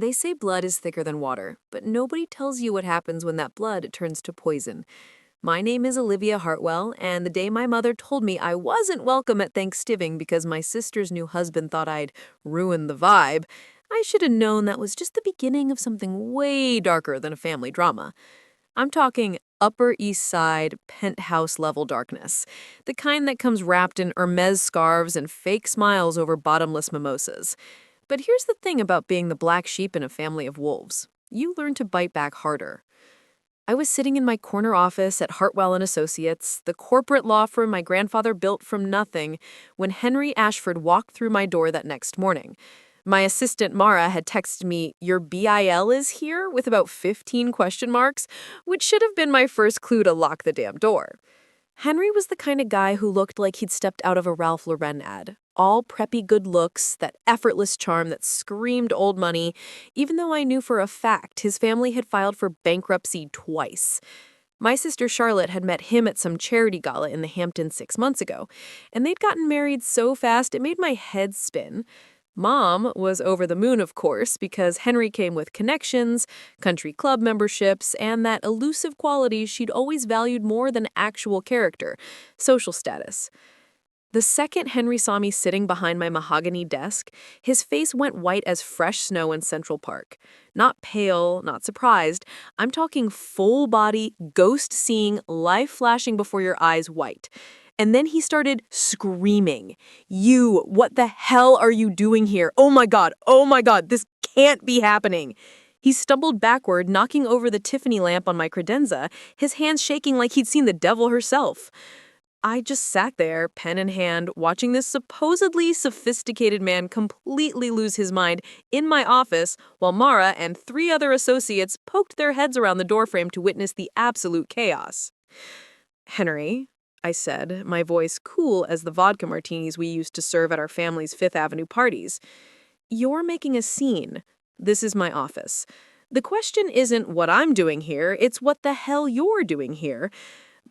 They say blood is thicker than water, but nobody tells you what happens when that blood turns to poison. My name is Olivia Hartwell, and the day my mother told me I wasn't welcome at Thanksgiving because my sister's new husband thought I'd ruined the vibe, I should have known that was just the beginning of something way darker than a family drama. I'm talking Upper East Side, penthouse level darkness. The kind that comes wrapped in Hermes scarves and fake smiles over bottomless mimosas. But here's the thing about being the black sheep in a family of wolves. You learn to bite back harder. I was sitting in my corner office at Hartwell and Associates, the corporate law firm my grandfather built from nothing, when Henry Ashford walked through my door that next morning. My assistant Mara had texted me, "Your BIL is here," with about 15 question marks, which should have been my first clue to lock the damn door. Henry was the kind of guy who looked like he'd stepped out of a Ralph Lauren ad. All preppy good looks, that effortless charm that screamed old money, even though I knew for a fact his family had filed for bankruptcy twice. My sister Charlotte had met him at some charity gala in the Hamptons 6 months ago, and they'd gotten married so fast it made my head spin. Mom was over the moon, of course, because Henry came with connections, country club memberships, and that elusive quality she'd always valued more than actual character, social status. The second Henry saw me sitting behind my mahogany desk, his face went white as fresh snow in Central Park. Not pale, not surprised. I'm talking full body, ghost seeing, life flashing before your eyes white. And then he started screaming, "You, what the hell are you doing here? Oh my God, this can't be happening." He stumbled backward, knocking over the Tiffany lamp on my credenza, his hands shaking like he'd seen the devil herself. I just sat there, pen in hand, watching this supposedly sophisticated man completely lose his mind in my office while Mara and 3 other associates poked their heads around the doorframe to witness the absolute chaos. "Henry," I said, my voice cool as the vodka martinis we used to serve at our family's Fifth Avenue parties, "you're making a scene. This is my office. The question isn't what I'm doing here, it's what the hell you're doing here."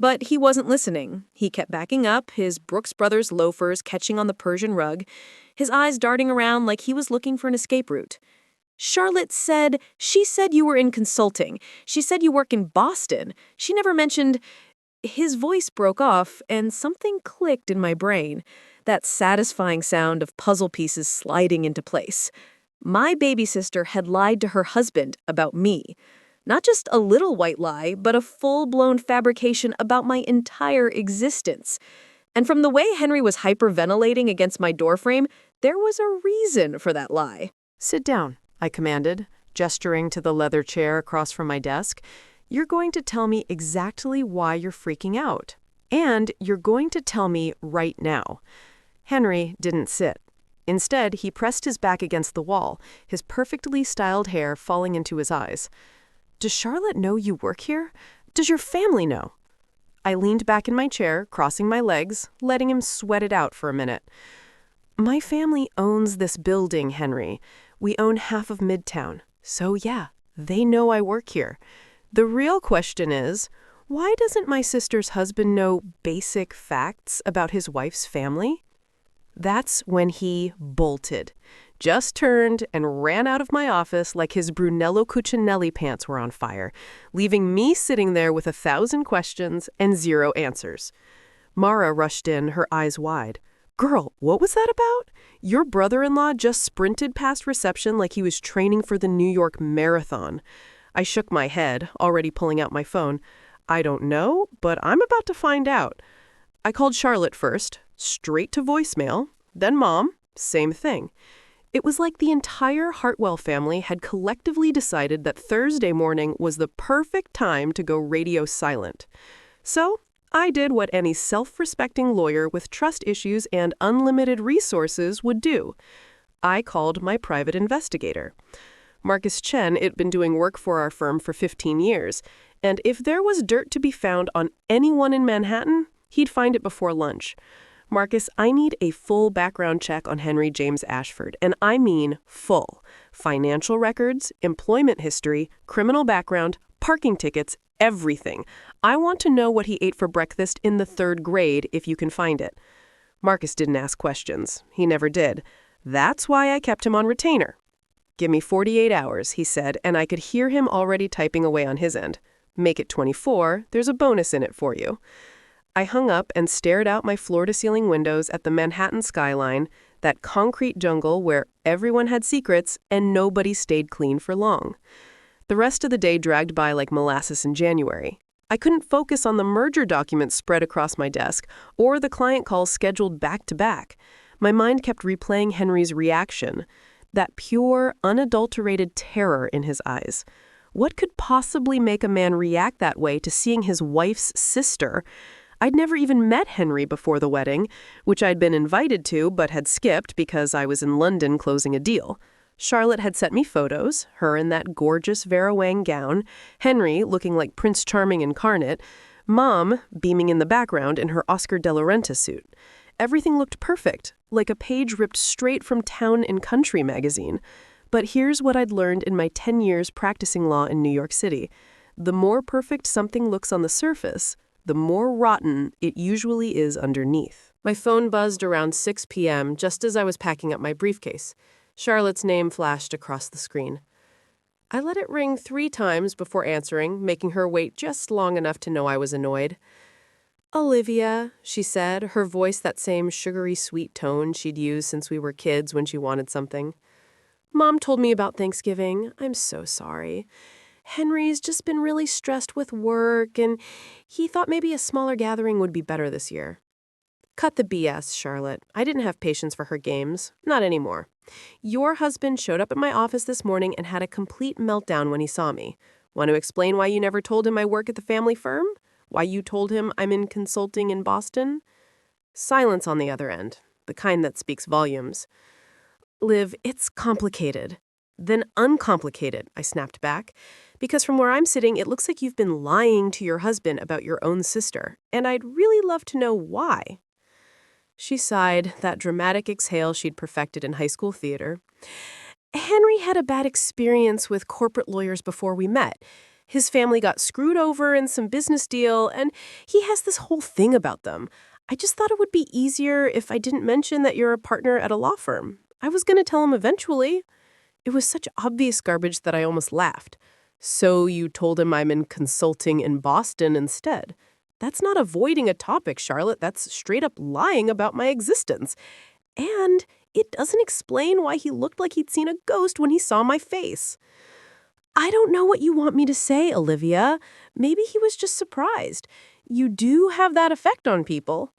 But he wasn't listening. He kept backing up, his Brooks Brothers loafers catching on the Persian rug, his eyes darting around like he was looking for an escape route. She said you were in consulting. She said you work in Boston. She never mentioned..." His voice broke off, and something clicked in my brain. That satisfying sound of puzzle pieces sliding into place. My baby sister had lied to her husband about me. Not just a little white lie, but a full-blown fabrication about my entire existence. And from the way Henry was hyperventilating against my doorframe, there was a reason for that lie. "Sit down," I commanded, gesturing to the leather chair across from my desk. "You're going to tell me exactly why you're freaking out. And you're going to tell me right now." Henry didn't sit. Instead, he pressed his back against the wall, his perfectly styled hair falling into his eyes. "Does Charlotte know you work here? Does your family know?" I leaned back in my chair, crossing my legs, letting him sweat it out for a minute. "My family owns this building, Henry. We own half of Midtown. So yeah, they know I work here. The real question is, why doesn't my sister's husband know basic facts about his wife's family?" That's when he bolted, just turned and ran out of my office like his Brunello Cucinelli pants were on fire, leaving me sitting there with 1,000 questions and 0 answers. Mara rushed in, her eyes wide. "Girl, what was that about? Your brother-in-law just sprinted past reception like he was training for the New York Marathon." I shook my head, already pulling out my phone. "I don't know, but I'm about to find out." I called Charlotte first, straight to voicemail, then Mom, same thing. It was like the entire Hartwell family had collectively decided that Thursday morning was the perfect time to go radio silent. So I did what any self-respecting lawyer with trust issues and unlimited resources would do. I called my private investigator. Marcus Chen had been doing work for our firm for 15 years, and if there was dirt to be found on anyone in Manhattan, he'd find it before lunch. "Marcus, I need a full background check on Henry James Ashford, and I mean full. Financial records, employment history, criminal background, parking tickets, everything. I want to know what he ate for breakfast in the 3rd grade if you can find it." Marcus didn't ask questions. He never did. That's why I kept him on retainer. "Give me 48 hours," he said, and I could hear him already typing away on his end. "Make it 24, there's a bonus in it for you." I hung up and stared out my floor-to-ceiling windows at the Manhattan skyline, that concrete jungle where everyone had secrets and nobody stayed clean for long. The rest of the day dragged by like molasses in January. I couldn't focus on the merger documents spread across my desk or the client calls scheduled back to back. My mind kept replaying Henry's reaction, that pure, unadulterated terror in his eyes. What could possibly make a man react that way to seeing his wife's sister? I'd never even met Henry before the wedding, which I'd been invited to but had skipped because I was in London closing a deal. Charlotte had sent me photos, her in that gorgeous Vera Wang gown, Henry looking like Prince Charming incarnate, Mom beaming in the background in her Oscar de la Renta suit. Everything looked perfect, like a page ripped straight from Town and Country magazine. But here's what I'd learned in my 10 years practicing law in New York City. The more perfect something looks on the surface, the more rotten it usually is underneath. My phone buzzed around 6 p.m. just as I was packing up my briefcase. Charlotte's name flashed across the screen. I let it ring 3 times before answering, making her wait just long enough to know I was annoyed. "Olivia," she said, her voice that same sugary sweet tone she'd used since we were kids when she wanted something. "Mom told me about Thanksgiving. I'm so sorry. Henry's just been really stressed with work, and he thought maybe a smaller gathering would be better this year." "Cut the BS, Charlotte. I didn't have patience for her games. Not anymore. Your husband showed up at my office this morning and had a complete meltdown when he saw me. Want to explain why you never told him I work at the family firm? Why you told him I'm in consulting in Boston?" Silence on the other end, the kind that speaks volumes. "Liv, it's complicated." "Then uncomplicated," I snapped back. "Because from where I'm sitting, it looks like you've been lying to your husband about your own sister, and I'd really love to know why." She sighed, that dramatic exhale she'd perfected in high school theater. "Henry had a bad experience with corporate lawyers before we met. His family got screwed over in some business deal, and he has this whole thing about them. I just thought it would be easier if I didn't mention that you're a partner at a law firm. I was going to tell him eventually." It was such obvious garbage that I almost laughed. "So you told him I'm in consulting in Boston instead. That's not avoiding a topic, Charlotte. That's straight up lying about my existence. And it doesn't explain why he looked like he'd seen a ghost when he saw my face." "I don't know what you want me to say, Olivia. Maybe he was just surprised. You do have that effect on people."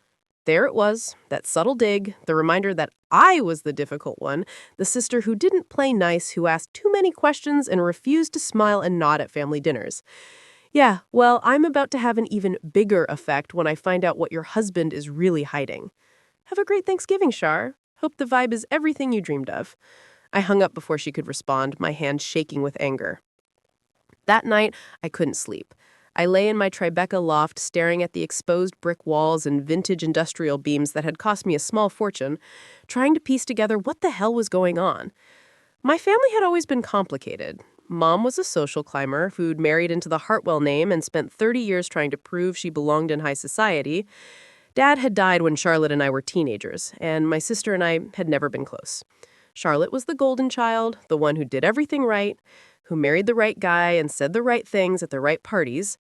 There it was, that subtle dig, the reminder that I was the difficult one, the sister who didn't play nice, who asked too many questions and refused to smile and nod at family dinners. Yeah, well, I'm about to have an even bigger effect when I find out what your husband is really hiding. Have a great Thanksgiving, Char. Hope the vibe is everything you dreamed of. I hung up before she could respond, my hand shaking with anger. That night, I couldn't sleep. I lay in my Tribeca loft staring at the exposed brick walls and vintage industrial beams that had cost me a small fortune, trying to piece together what the hell was going on. My family had always been complicated. Mom was a social climber who'd married into the Hartwell name and spent 30 years trying to prove she belonged in high society. Dad had died when Charlotte and I were teenagers, and my sister and I had never been close. Charlotte was the golden child, the one who did everything right, who married the right guy and said the right things at the right parties.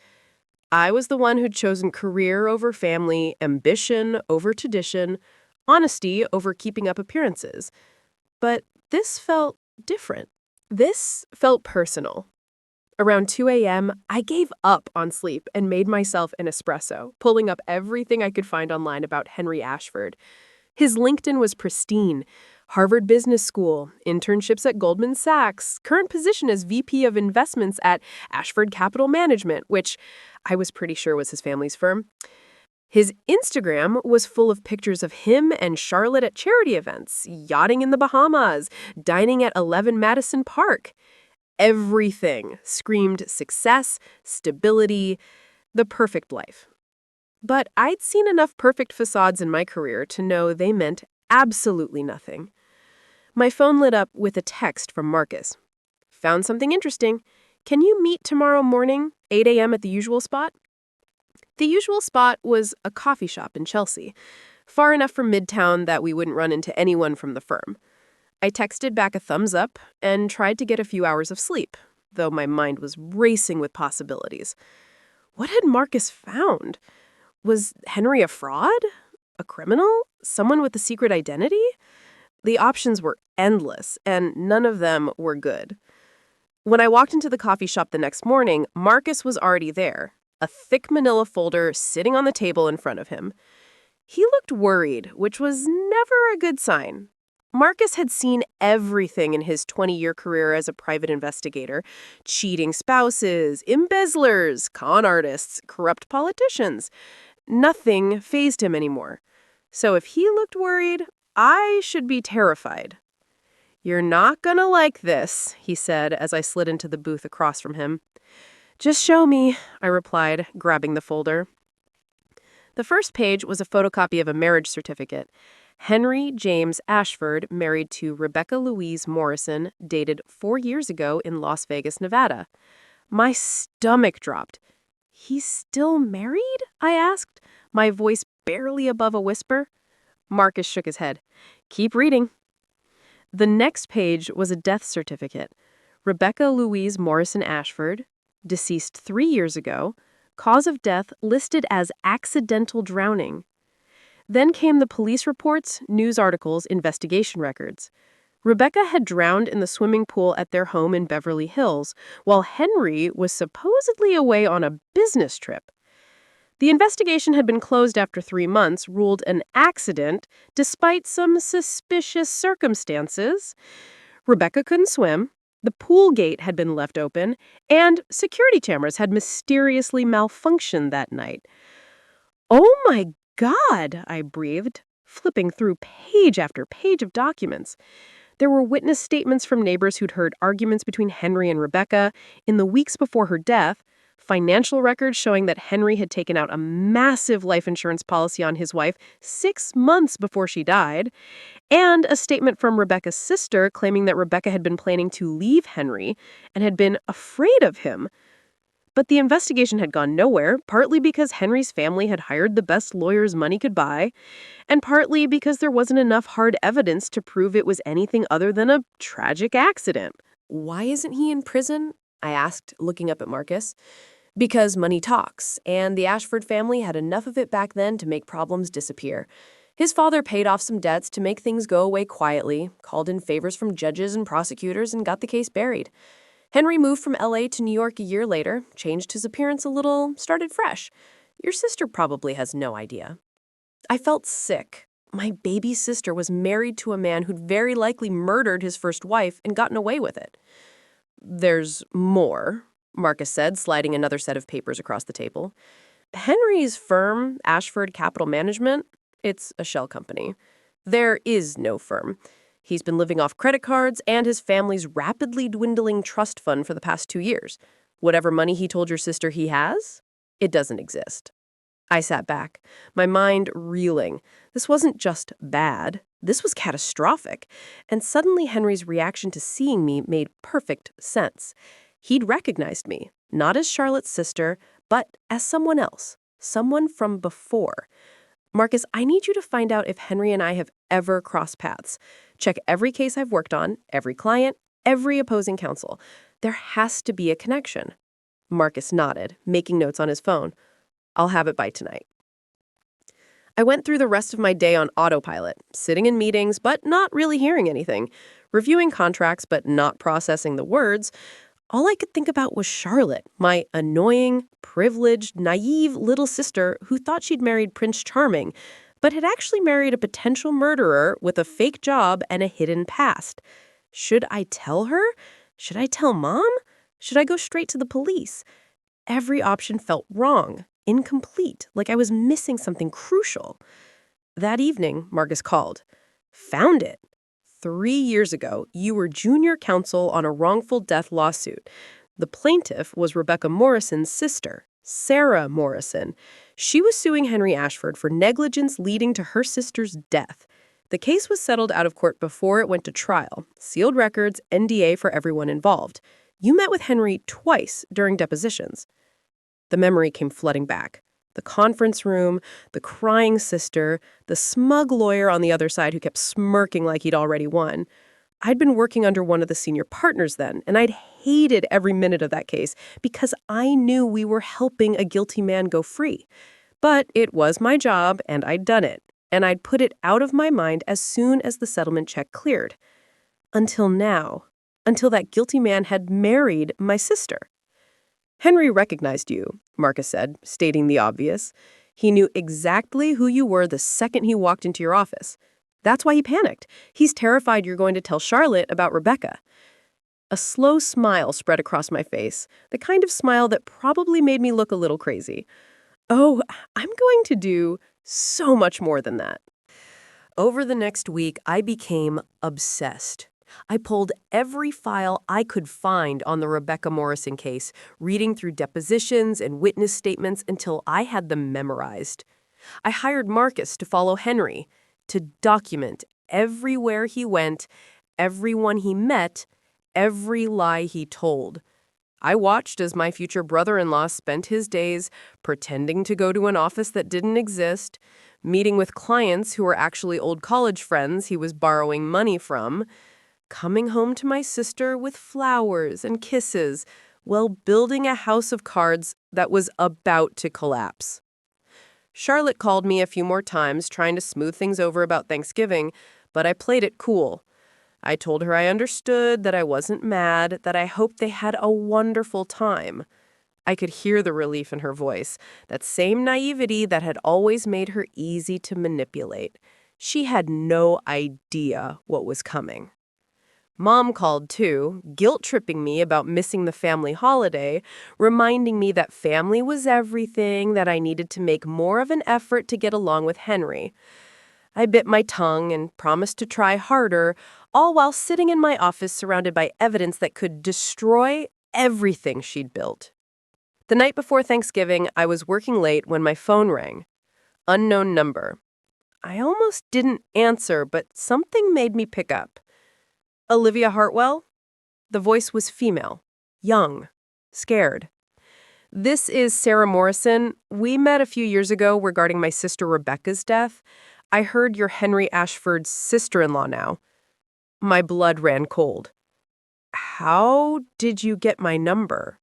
I was the one who'd chosen career over family, ambition over tradition, honesty over keeping up appearances. But this felt different. This felt personal. Around 2 a.m., I gave up on sleep and made myself an espresso, pulling up everything I could find online about Henry Ashford. His LinkedIn was pristine. Harvard Business School, internships at Goldman Sachs, current position as VP of Investments at Ashford Capital Management, which I was pretty sure was his family's firm. His Instagram was full of pictures of him and Charlotte at charity events, yachting in the Bahamas, dining at 11 Madison Park. Everything screamed success, stability, the perfect life. But I'd seen enough perfect facades in my career to know they meant absolutely nothing. My phone lit up with a text from Marcus. "Found something interesting. Can you meet tomorrow morning, 8 a.m. at the usual spot?" The usual spot was a coffee shop in Chelsea, far enough from Midtown that we wouldn't run into anyone from the firm. I texted back a thumbs up and tried to get a few hours of sleep, though my mind was racing with possibilities. What had Marcus found? Was Henry a fraud? A criminal? Someone with a secret identity? The options were endless, and none of them were good. When I walked into the coffee shop the next morning, Marcus was already there, a thick manila folder sitting on the table in front of him. He looked worried, which was never a good sign. Marcus had seen everything in his 20-year career as a private investigator: cheating spouses, embezzlers, con artists, corrupt politicians. Nothing fazed him anymore. So if he looked worried, I should be terrified. "You're not gonna like this," he said as I slid into the booth across from him. "Just show me," I replied, grabbing the folder. The first page was a photocopy of a marriage certificate. Henry James Ashford, married to Rebecca Louise Morrison, dated 4 years ago in Las Vegas, Nevada. My stomach dropped. "He's still married?" I asked, my voice barely above a whisper. Marcus shook his head. "Keep reading." The next page was a death certificate. Rebecca Louise Morrison Ashford, deceased 3 years ago, cause of death listed as accidental drowning. Then came the police reports, news articles, investigation records. Rebecca had drowned in the swimming pool at their home in Beverly Hills, while Henry was supposedly away on a business trip. The investigation had been closed after 3 months, ruled an accident, despite some suspicious circumstances. Rebecca couldn't swim, the pool gate had been left open, and security cameras had mysteriously malfunctioned that night. "Oh my God," I breathed, flipping through page after page of documents. There were witness statements from neighbors who'd heard arguments between Henry and Rebecca in the weeks before her death, financial records showing that Henry had taken out a massive life insurance policy on his wife 6 months before she died, and a statement from Rebecca's sister claiming that Rebecca had been planning to leave Henry and had been afraid of him. But the investigation had gone nowhere, partly because Henry's family had hired the best lawyers money could buy, and partly because there wasn't enough hard evidence to prove it was anything other than a tragic accident. Why isn't he in prison? I asked, looking up at Marcus. Because money talks, and the Ashford family had enough of it back then to make problems disappear. His father paid off some debts to make things go away quietly, called in favors from judges and prosecutors, and got the case buried. Henry moved from LA to New York a year later, changed his appearance a little, started fresh. Your sister probably has no idea. I felt sick. My baby sister was married to a man who'd very likely murdered his first wife and gotten away with it. "There's more," Marcus said, sliding another set of papers across the table. "Henry's firm, Ashford Capital Management, it's a shell company. There is no firm. He's been living off credit cards and his family's rapidly dwindling trust fund for the past 2 years. Whatever money he told your sister he has, it doesn't exist." I sat back, my mind reeling. This wasn't just bad. This was catastrophic. And suddenly Henry's reaction to seeing me made perfect sense. He'd recognized me, not as Charlotte's sister, but as someone else, someone from before. "Marcus, I need you to find out if Henry and I have ever crossed paths. Check every case I've worked on, every client, every opposing counsel. There has to be a connection." Marcus nodded, making notes on his phone. "I'll have it by tonight." I went through the rest of my day on autopilot, sitting in meetings but not really hearing anything, reviewing contracts but not processing the words. All I could think about was Charlotte, my annoying, privileged, naive little sister who thought she'd married Prince Charming, but had actually married a potential murderer with a fake job and a hidden past. Should I tell her? Should I tell Mom? Should I go straight to the police? Every option felt wrong, incomplete, like I was missing something crucial. That evening, Marcus called. "Found it. 3 years ago, you were junior counsel on a wrongful death lawsuit. The plaintiff was Rebecca Morrison's sister, Sarah Morrison. She was suing Henry Ashford for negligence leading to her sister's death. The case was settled out of court before it went to trial. Sealed records, NDA for everyone involved. You met with Henry twice during depositions." The memory came flooding back. The conference room, the crying sister, the smug lawyer on the other side who kept smirking like he'd already won. I'd been working under one of the senior partners then, and I'd hated every minute of that case because I knew we were helping a guilty man go free. But it was my job, and I'd done it, and I'd put it out of my mind as soon as the settlement check cleared. Until now. Until that guilty man had married my sister. Henry recognized you, Marcus said, stating the obvious. He knew exactly who you were the second he walked into your office. That's why he panicked. He's terrified you're going to tell Charlotte about Rebecca. A slow smile spread across my face, the kind of smile that probably made me look a little crazy. Oh, I'm going to do so much more than that. Over the next week, I became obsessed. I pulled every file I could find on the Rebecca Morrison case, reading through depositions and witness statements until I had them memorized. I hired Marcus to follow Henry, to document everywhere he went, everyone he met, every lie he told. I watched as my future brother-in-law spent his days pretending to go to an office that didn't exist, meeting with clients who were actually old college friends he was borrowing money from, coming home to my sister with flowers and kisses while building a house of cards that was about to collapse. Charlotte called me a few more times trying to smooth things over about Thanksgiving, but I played it cool. I told her I understood, that I wasn't mad, that I hoped they had a wonderful time. I could hear the relief in her voice, that same naivety that had always made her easy to manipulate. She had no idea what was coming. Mom called too, guilt-tripping me about missing the family holiday, reminding me that family was everything, that I needed to make more of an effort to get along with Henry. I bit my tongue and promised to try harder, all while sitting in my office surrounded by evidence that could destroy everything she'd built. The night before Thanksgiving, I was working late when my phone rang. Unknown number. I almost didn't answer, but something made me pick up. Olivia Hartwell? The voice was female, young, scared. This is Sarah Morrison. We met a few years ago regarding my sister Rebecca's death. I heard you're Henry Ashford's sister-in-law now. My blood ran cold. How did you get my number?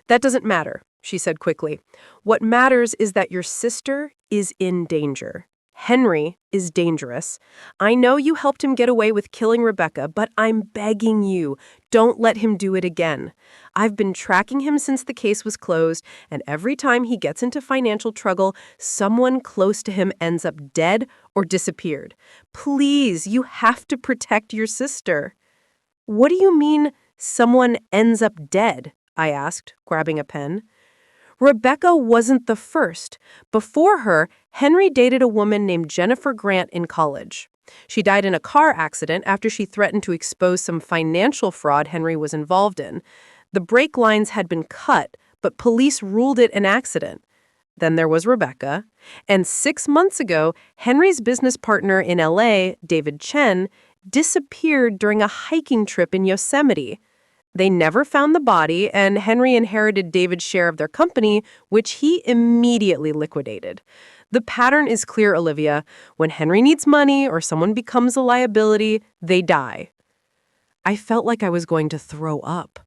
That doesn't matter, she said quickly. What matters is that your sister is in danger. Henry is dangerous. I know you helped him get away with killing Rebecca, but I'm begging you, don't let him do it again. I've been tracking him since the case was closed, and every time he gets into financial trouble, someone close to him ends up dead or disappeared. Please, you have to protect your sister. What do you mean, someone ends up dead? I asked, grabbing a pen. Rebecca wasn't the first. Before her, Henry dated a woman named Jennifer Grant in college. She died in a car accident after she threatened to expose some financial fraud Henry was involved in. The brake lines had been cut, but police ruled it an accident. Then there was Rebecca. And 6 months ago, Henry's business partner in L.A., David Chen, disappeared during a hiking trip in Yosemite. They never found the body, and Henry inherited David's share of their company, which he immediately liquidated. The pattern is clear, Olivia. When Henry needs money or someone becomes a liability, they die. I felt like I was going to throw up.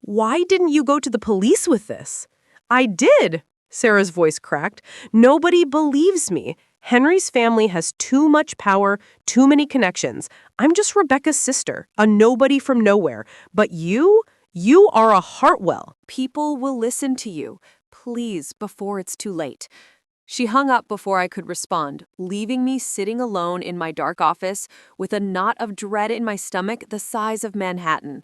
Why didn't you go to the police with this? I did, Sarah's voice cracked. Nobody believes me. Henry's family has too much power, too many connections. I'm just Rebecca's sister, a nobody from nowhere. But you are a Hartwell. People will listen to you. Please, before it's too late. She hung up before I could respond, leaving me sitting alone in my dark office with a knot of dread in my stomach the size of Manhattan.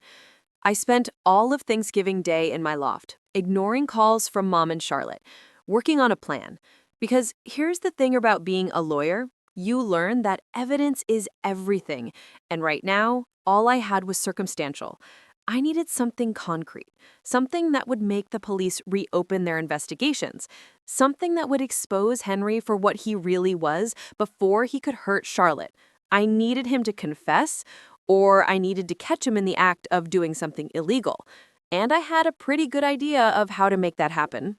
I spent all of Thanksgiving Day in my loft, ignoring calls from Mom and Charlotte, working on a plan. Because here's the thing about being a lawyer. You learn that evidence is everything. And right now, all I had was circumstantial. I needed something concrete, something that would make the police reopen their investigations, something that would expose Henry for what he really was before he could hurt Charlotte. I needed him to confess, or I needed to catch him in the act of doing something illegal. And I had a pretty good idea of how to make that happen.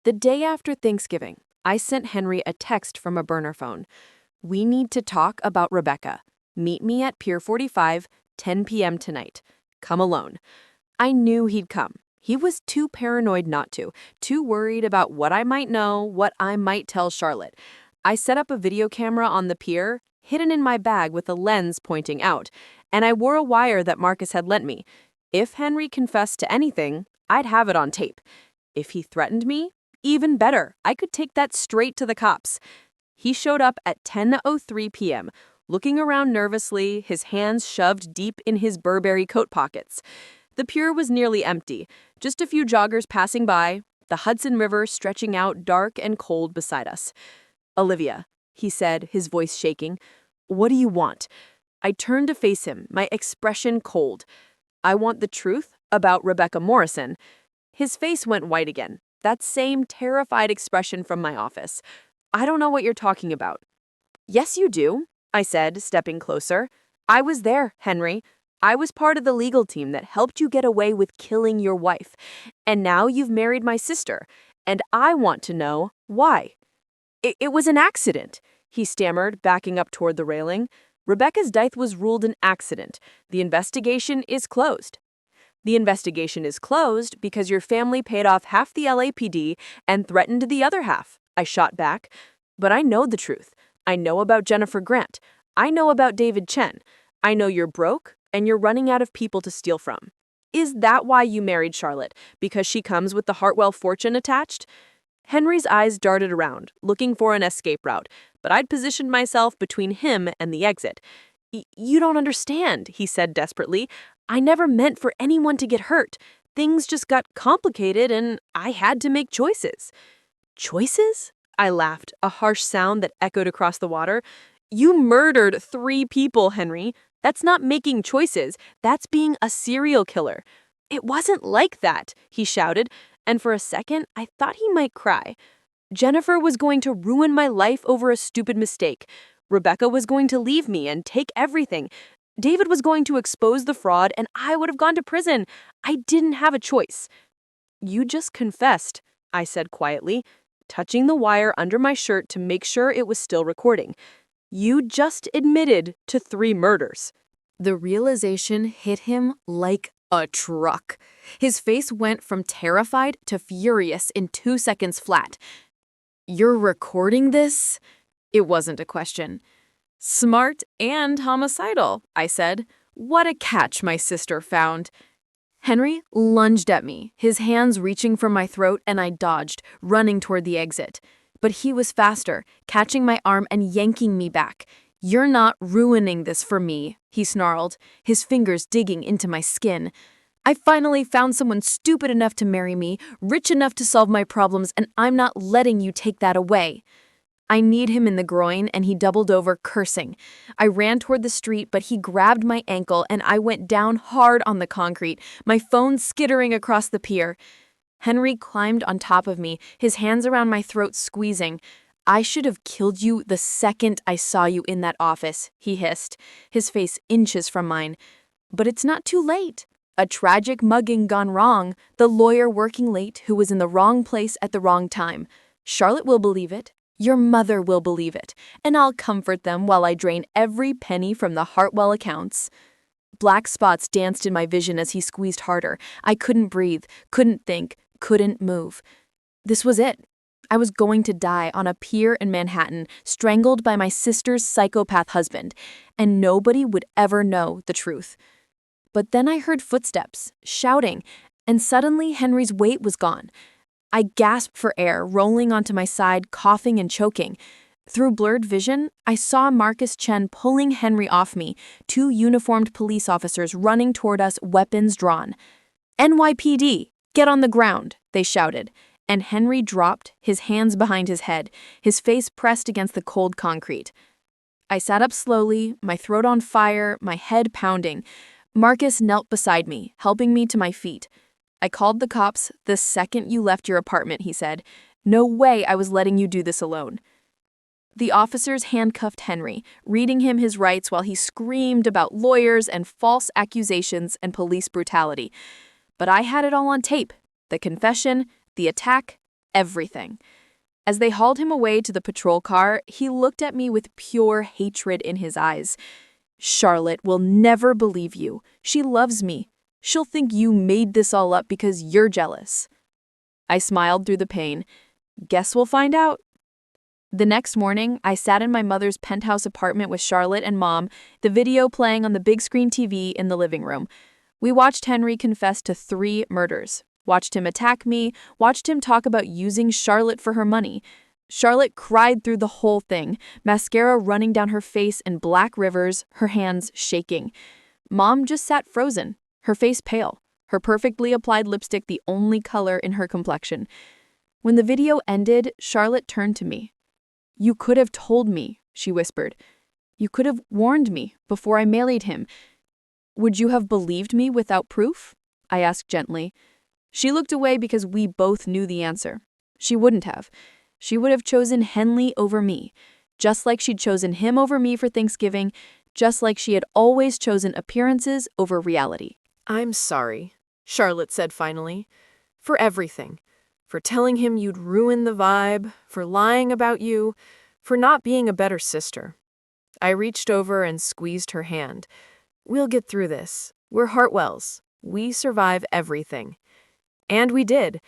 The day after Thanksgiving, I sent Henry a text from a burner phone. We need to talk about Rebecca. Meet me at Pier 45, 10 p.m. tonight. Come alone." I knew he'd come. He was too paranoid not to, too worried about what I might know, what I might tell Charlotte. I set up a video camera on the pier, hidden in my bag with a lens pointing out, and I wore a wire that Marcus had lent me. If Henry confessed to anything, I'd have it on tape. If he threatened me, even better, I could take that straight to the cops. He showed up at 10:03 p.m., looking around nervously, his hands shoved deep in his Burberry coat pockets. The pier was nearly empty, just a few joggers passing by, the Hudson River stretching out dark and cold beside us. "Olivia," he said, his voice shaking, "what do you want?" I turned to face him, my expression cold. "I want the truth about Rebecca Morrison." His face went white again, that same terrified expression from my office. "I don't know what you're talking about." "Yes, you do," I said, stepping closer. "I was there, Henry. I was part of the legal team that helped you get away with killing your wife. And now you've married my sister. And I want to know why." It was an accident," he stammered, backing up toward the railing. "Rebecca's death was ruled an accident. The investigation is closed." "The investigation is closed because your family paid off half the LAPD and threatened the other half," I shot back. "But I know the truth. I know about Jennifer Grant. I know about David Chen. I know you're broke and you're running out of people to steal from. Is that why you married Charlotte? Because she comes with the Hartwell fortune attached?" Henry's eyes darted around, looking for an escape route, but I'd positioned myself between him and the exit. You don't understand," he said desperately. "I never meant for anyone to get hurt. Things just got complicated and I had to make choices." "Choices?" I laughed, a harsh sound that echoed across the water. "You murdered 3 people, Henry. That's not making choices. That's being a serial killer." "It wasn't like that," he shouted, and for a second I thought he might cry. "Jennifer was going to ruin my life over a stupid mistake. Rebecca was going to leave me and take everything. David was going to expose the fraud and I would have gone to prison. I didn't have a choice." "You just confessed," I said quietly, touching the wire under my shirt to make sure it was still recording. "You just admitted to 3 murders." The realization hit him like a truck. His face went from terrified to furious in 2 seconds flat. "You're recording this?" It wasn't a question. "Smart and homicidal," I said. "What a catch my sister found." Henry lunged at me, his hands reaching for my throat, and I dodged, running toward the exit. But he was faster, catching my arm and yanking me back. "You're not ruining this for me," he snarled, his fingers digging into my skin. "I finally found someone stupid enough to marry me, rich enough to solve my problems, and I'm not letting you take that away." I kneed him in the groin, and he doubled over, cursing. I ran toward the street, but he grabbed my ankle, and I went down hard on the concrete, my phone skittering across the pier. Henry climbed on top of me, his hands around my throat squeezing. "I should have killed you the second I saw you in that office," he hissed, his face inches from mine. "But it's not too late. A tragic mugging gone wrong, the lawyer working late who was in the wrong place at the wrong time. Charlotte will believe it. Your mother will believe it, and I'll comfort them while I drain every penny from the Hartwell accounts." Black spots danced in my vision as he squeezed harder. I couldn't breathe, couldn't think, couldn't move. This was it. I was going to die on a pier in Manhattan, strangled by my sister's psychopath husband, and nobody would ever know the truth. But then I heard footsteps, shouting, and suddenly Henry's weight was gone. I gasped for air, rolling onto my side, coughing and choking. Through blurred vision, I saw Marcus Chen pulling Henry off me, 2 uniformed police officers running toward us, weapons drawn. "NYPD, get on the ground," they shouted, and Henry dropped, his hands behind his head, his face pressed against the cold concrete. I sat up slowly, my throat on fire, my head pounding. Marcus knelt beside me, helping me to my feet. "I called the cops the second you left your apartment," he said. "No way I was letting you do this alone." The officers handcuffed Henry, reading him his rights while he screamed about lawyers and false accusations and police brutality. But I had it all on tape, the confession, the attack, everything. As they hauled him away to the patrol car, he looked at me with pure hatred in his eyes. Charlotte will never believe you. She loves me. She'll think you made this all up because you're jealous. I smiled through the pain. Guess we'll find out. The next morning, I sat in my mother's penthouse apartment with Charlotte and Mom, the video playing on the big screen TV in the living room. We watched Henry confess to 3 murders, watched him attack me, watched him talk about using Charlotte for her money. Charlotte cried through the whole thing, mascara running down her face in black rivers, her hands shaking. Mom just sat frozen, her face pale, her perfectly applied lipstick the only color in her complexion. When the video ended, Charlotte turned to me. "You could have told me," she whispered. "You could have warned me before I married him." "Would you have believed me without proof?" I asked gently. She looked away because we both knew the answer. She wouldn't have. She would have chosen Henley over me, just like she'd chosen him over me for Thanksgiving, just like she had always chosen appearances over reality. "I'm sorry," Charlotte said finally, "for everything. For telling him you'd ruin the vibe, for lying about you, for not being a better sister." I reached over and squeezed her hand. "We'll get through this. We're Hartwells. We survive everything." And we did.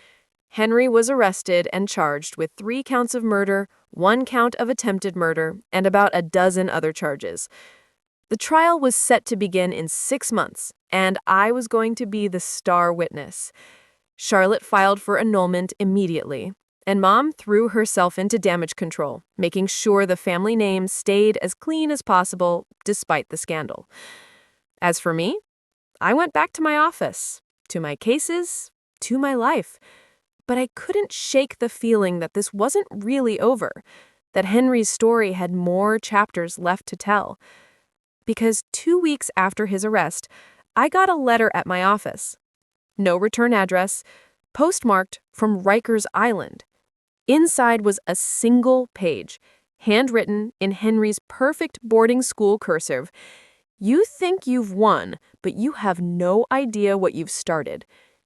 Henry was arrested and charged with 3 counts of murder, 1 count of attempted murder, and about a dozen other charges. The trial was set to begin in 6 months, and I was going to be the star witness. Charlotte filed for annulment immediately, and Mom threw herself into damage control, making sure the family name stayed as clean as possible despite the scandal. As for me, I went back to my office, to my cases, to my life. But I couldn't shake the feeling that this wasn't really over, that Henry's story had more chapters left to tell. Because 2 weeks after his arrest, I got a letter at my office. No return address, postmarked from Rikers Island. Inside was a single page, handwritten in Henry's perfect boarding school cursive. "You think you've won, but you have no idea what you've started.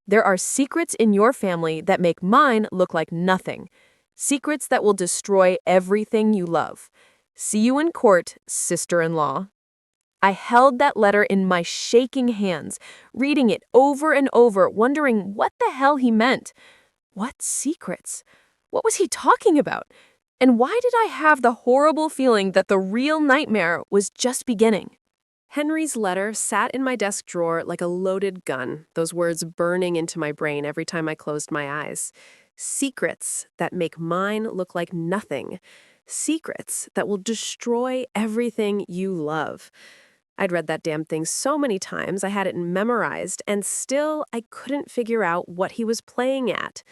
There are secrets in your family that make mine look like nothing. Secrets that will destroy everything you love. See you in court, sister-in-law." I held that letter in my shaking hands, reading it over and over, wondering what the hell he meant. What secrets? What was he talking about? And why did I have the horrible feeling that the real nightmare was just beginning? Henry's letter sat in my desk drawer like a loaded gun, those words burning into my brain every time I closed my eyes. Secrets that make mine look like nothing. Secrets that will destroy everything you love. I'd read that damn thing so many times, I had it memorized, and still I couldn't figure out what he was playing at.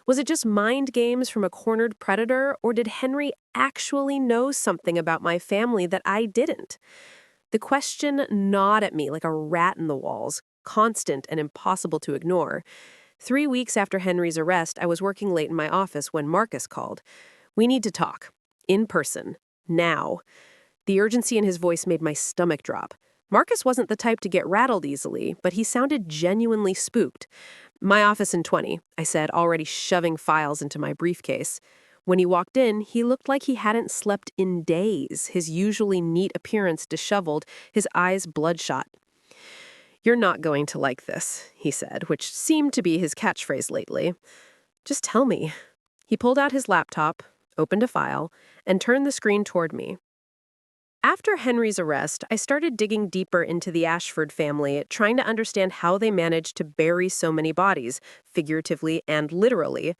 Was it just mind games from a cornered predator, or did Henry actually know something about my family that I didn't? The question gnawed at me like a rat in the walls, constant and impossible to ignore. 3 weeks after Henry's arrest, I was working late in my office when Marcus called. "We need to talk. In person. Now." The urgency in his voice made my stomach drop. Marcus wasn't the type to get rattled easily, but he sounded genuinely spooked. "My office in 20, I said, already shoving files into my briefcase. When he walked in, he looked like he hadn't slept in days, his usually neat appearance disheveled, his eyes bloodshot. "You're not going to like this," he said, which seemed to be his catchphrase lately. "Just tell me." He pulled out his laptop, opened a file, and turned the screen toward me. After Henry's arrest, I started digging deeper into the Ashford family, trying to understand how they managed to bury so many bodies, figuratively and literally.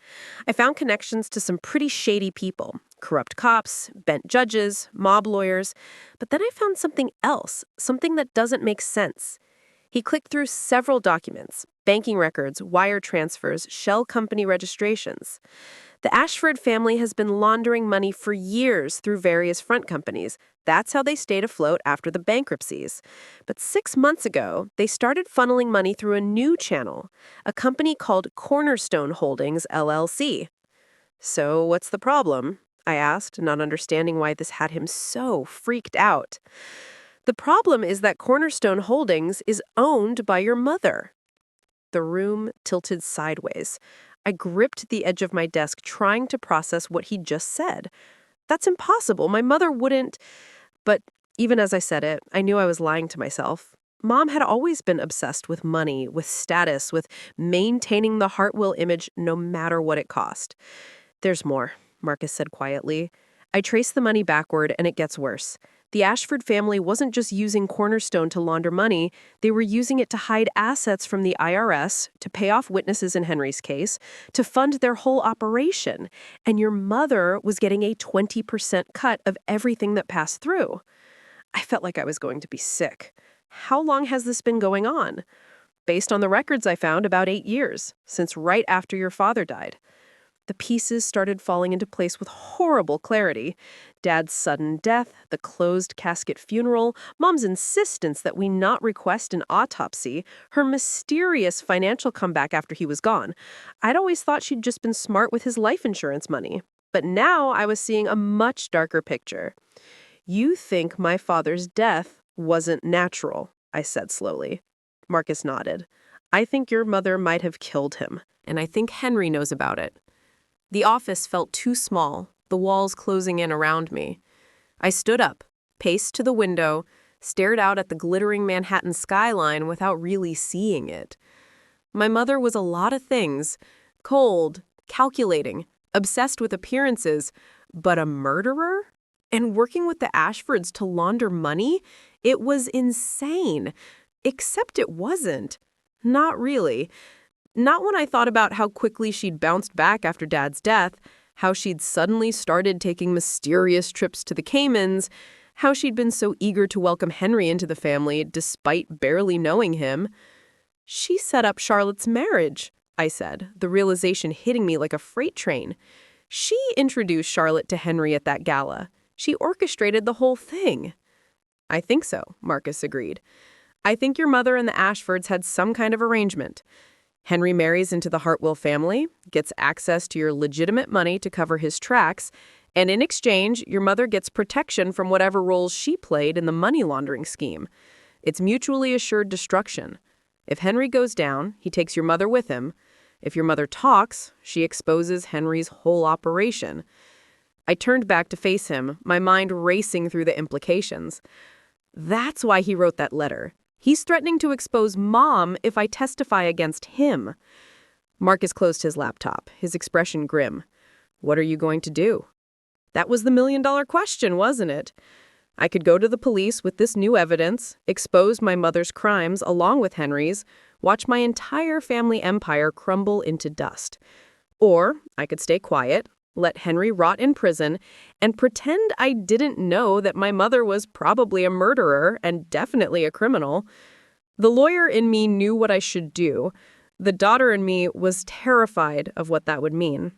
I found connections to some pretty shady people, corrupt cops, bent judges, mob lawyers, but then I found something else, something that doesn't make sense. He clicked through several documents, banking records, wire transfers, shell company registrations. The Ashford family has been laundering money for years through various front companies. That's how they stayed afloat after the bankruptcies. But 6 months ago, they started funneling money through a new channel, a company called Cornerstone Holdings, LLC. "So what's the problem?" I asked, not understanding why this had him so freaked out. "The problem is that Cornerstone Holdings is owned by your mother." The room tilted sideways. I gripped the edge of my desk, trying to process what he just said. "That's impossible. My mother wouldn't..." But Even as I said it, I knew I was lying to myself. Mom had always been obsessed with money, with status, with maintaining the Hartwell image no matter what it cost. There's more, Marcus said quietly. I traced the money backward, and it gets worse. The Ashford family wasn't just using Cornerstone to launder money, they were using it to hide assets from the IRS, to pay off witnesses in Henry's case, to fund their whole operation. And your mother was getting a 20% cut of everything that passed through. I felt like I was going to be sick. How long has this been going on? Based on the records I found, about 8 years, since right after your father died. The pieces started falling into place with horrible clarity. Dad's sudden death, the closed casket funeral, Mom's insistence that we not request an autopsy, her mysterious financial comeback after he was gone. I'd always thought she'd just been smart with his life insurance money. But now I was seeing a much darker picture. You think my father's death wasn't natural, I said slowly. Marcus nodded. I think your mother might have killed him, and I think Henry knows about it. The office felt too small, the walls closing in around me. I stood up, paced to the window, stared out at the glittering Manhattan skyline without really seeing it. My mother was a lot of things: cold, calculating, obsessed with appearances, but a murderer? And working with the Ashfords to launder money? It was insane. Except it wasn't. Not really. Not when I thought about how quickly she'd bounced back after Dad's death, how she'd suddenly started taking mysterious trips to the Caymans, how she'd been so eager to welcome Henry into the family despite barely knowing him. She set up Charlotte's marriage, I said, the realization hitting me like a freight train. She introduced Charlotte to Henry at that gala. She orchestrated the whole thing. I think so, Marcus agreed. I think your mother and the Ashfords had some kind of arrangement. Henry marries into the Hartwell family, gets access to your legitimate money to cover his tracks, and in exchange, your mother gets protection from whatever roles she played in the money laundering scheme. It's mutually assured destruction. If Henry goes down, he takes your mother with him. If your mother talks, she exposes Henry's whole operation. I turned back to face him, my mind racing through the implications. That's why he wrote that letter. He's threatening to expose Mom if I testify against him. Marcus closed his laptop, his expression grim. What are you going to do? That was the million-dollar question, wasn't it? I could go to the police with this new evidence, expose my mother's crimes along with Henry's, watch my entire family empire crumble into dust. Or I could stay quiet, let Henry rot in prison, and pretend I didn't know that my mother was probably a murderer and definitely a criminal. The lawyer in me knew what I should do. The daughter in me was terrified of what that would mean.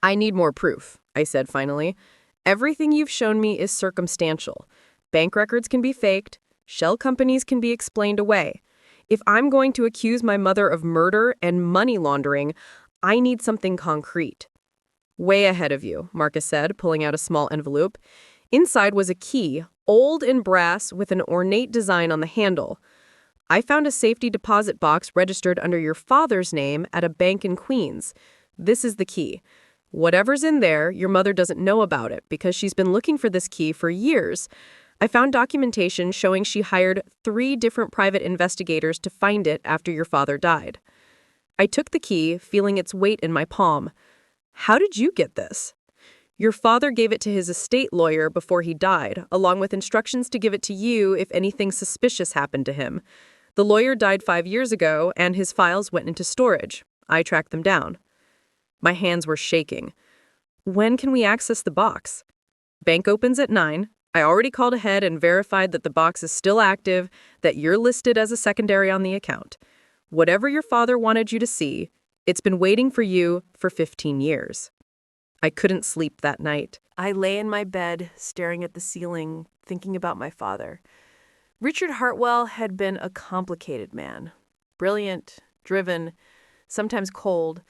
I need more proof, I said finally. Everything you've shown me is circumstantial. Bank records can be faked. Shell companies can be explained away. If I'm going to accuse my mother of murder and money laundering, I need something concrete. Way ahead of you, Marcus said, pulling out a small envelope. Inside was a key, old in brass with an ornate design on the handle. I found a safety deposit box registered under your father's name at a bank in Queens. This is the key. Whatever's in there, your mother doesn't know about it because she's been looking for this key for years. I found documentation showing she hired 3 different private investigators to find it after your father died. I took the key, feeling its weight in my palm. How did you get this? Your father gave it to his estate lawyer before he died, along with instructions to give it to you if anything suspicious happened to him. The lawyer died 5 years ago, and his files went into storage. I tracked them down. My hands were shaking. When can we access the box? Bank opens at 9. I already called ahead and verified that the box is still active, that you're listed as a secondary on the account. Whatever your father wanted you to see, it's been waiting for you for 15 years. I couldn't sleep that night. I lay in my bed, staring at the ceiling, thinking about my father. Richard Hartwell had been a complicated man. Brilliant, driven, sometimes cold,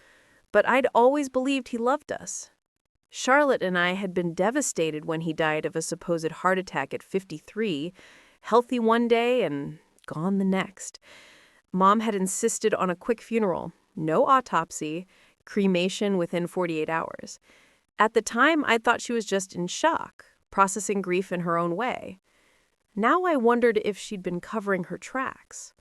but I'd always believed he loved us. Charlotte and I had been devastated when he died of a supposed heart attack at 53, healthy one day and gone the next. Mom had insisted on a quick funeral, no autopsy, cremation within 48 hours. At the time, I thought she was just in shock, processing grief in her own way. Now I wondered if she'd been covering her tracks.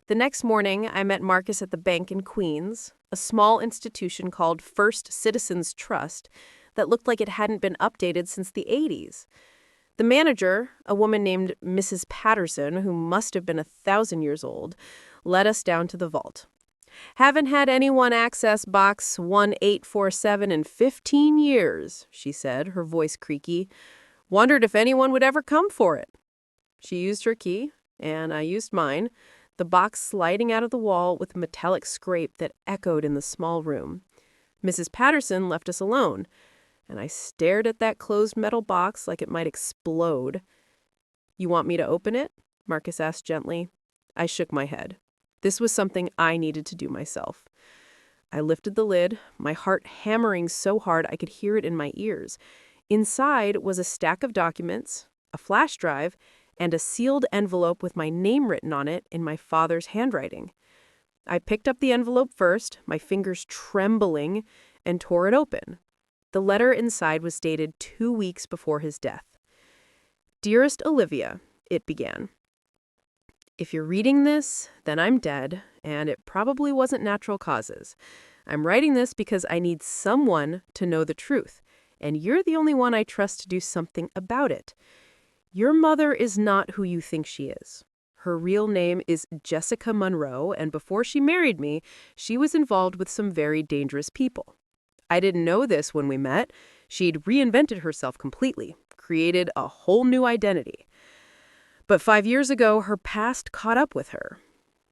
The next morning, I met Marcus at the bank in Queens, a small institution called First Citizens Trust that looked like it hadn't been updated since the 80s. The manager, a woman named Mrs. Patterson, who must have been 1,000 years old, led us down to the vault. "Haven't had anyone access box 1847 in 15 years, she said, her voice creaky. "Wondered if anyone would ever come for it." She used her key, and I used mine, the box sliding out of the wall with a metallic scrape that echoed in the small room. Mrs. Patterson left us alone, and I stared at that closed metal box like it might explode. "You want me to open it?" Marcus asked gently. I shook my head. This was something I needed to do myself. I lifted the lid, my heart hammering so hard I could hear it in my ears. Inside was a stack of documents, a flash drive, and a sealed envelope with my name written on it in my father's handwriting. I picked up the envelope first, my fingers trembling, and tore it open. The letter inside was dated 2 weeks before his death. "Dearest Olivia," it began. "If you're reading this, then I'm dead, and it probably wasn't natural causes. I'm writing this because I need someone to know the truth, and you're the only one I trust to do something about it. Your mother is not who you think she is. Her real name is Jessica Monroe, and before she married me, she was involved with some very dangerous people. I didn't know this when we met. She'd reinvented herself completely, created a whole new identity. But 5 years ago, her past caught up with her.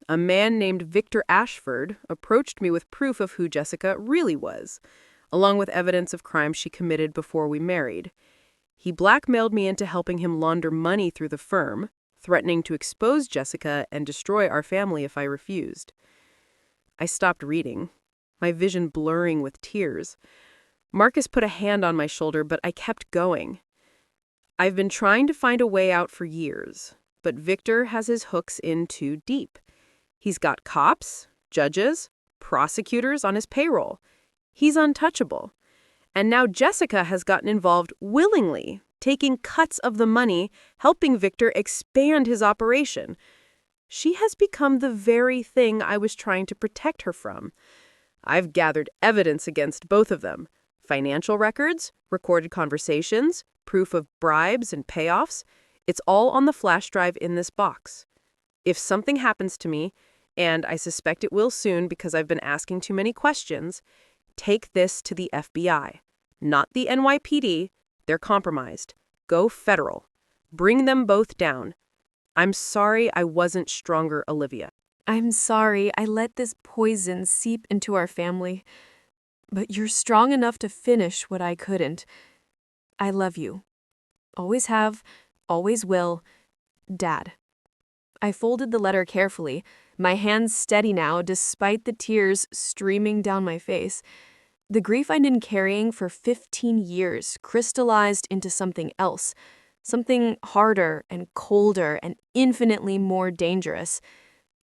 A man named Victor Ashford approached me with proof of who Jessica really was, along with evidence of crimes she committed before we married. He blackmailed me into helping him launder money through the firm, threatening to expose Jessica and destroy our family if I refused." I stopped reading, my vision blurring with tears. Marcus put a hand on my shoulder, but I kept going. "I've been trying to find a way out for years, but Victor has his hooks in too deep. He's got cops, judges, prosecutors on his payroll. He's untouchable. And now Jessica has gotten involved willingly, taking cuts of the money, helping Victor expand his operation. She has become the very thing I was trying to protect her from. I've gathered evidence against both of them. Financial records, recorded conversations, proof of bribes and payoffs. It's all on the flash drive in this box. If something happens to me, and I suspect it will soon because I've been asking too many questions, take this to the FBI. Not the NYPD. They're compromised. Go federal. Bring them both down. I'm sorry I wasn't stronger, Olivia." I'm sorry I let this poison seep into our family, but you're strong enough to finish what I couldn't. I love you. Always have, always will. Dad. I folded the letter carefully, my hands steady now despite the tears streaming down my face. The grief I'd been carrying for 15 years crystallized into something else, something harder and colder and infinitely more dangerous.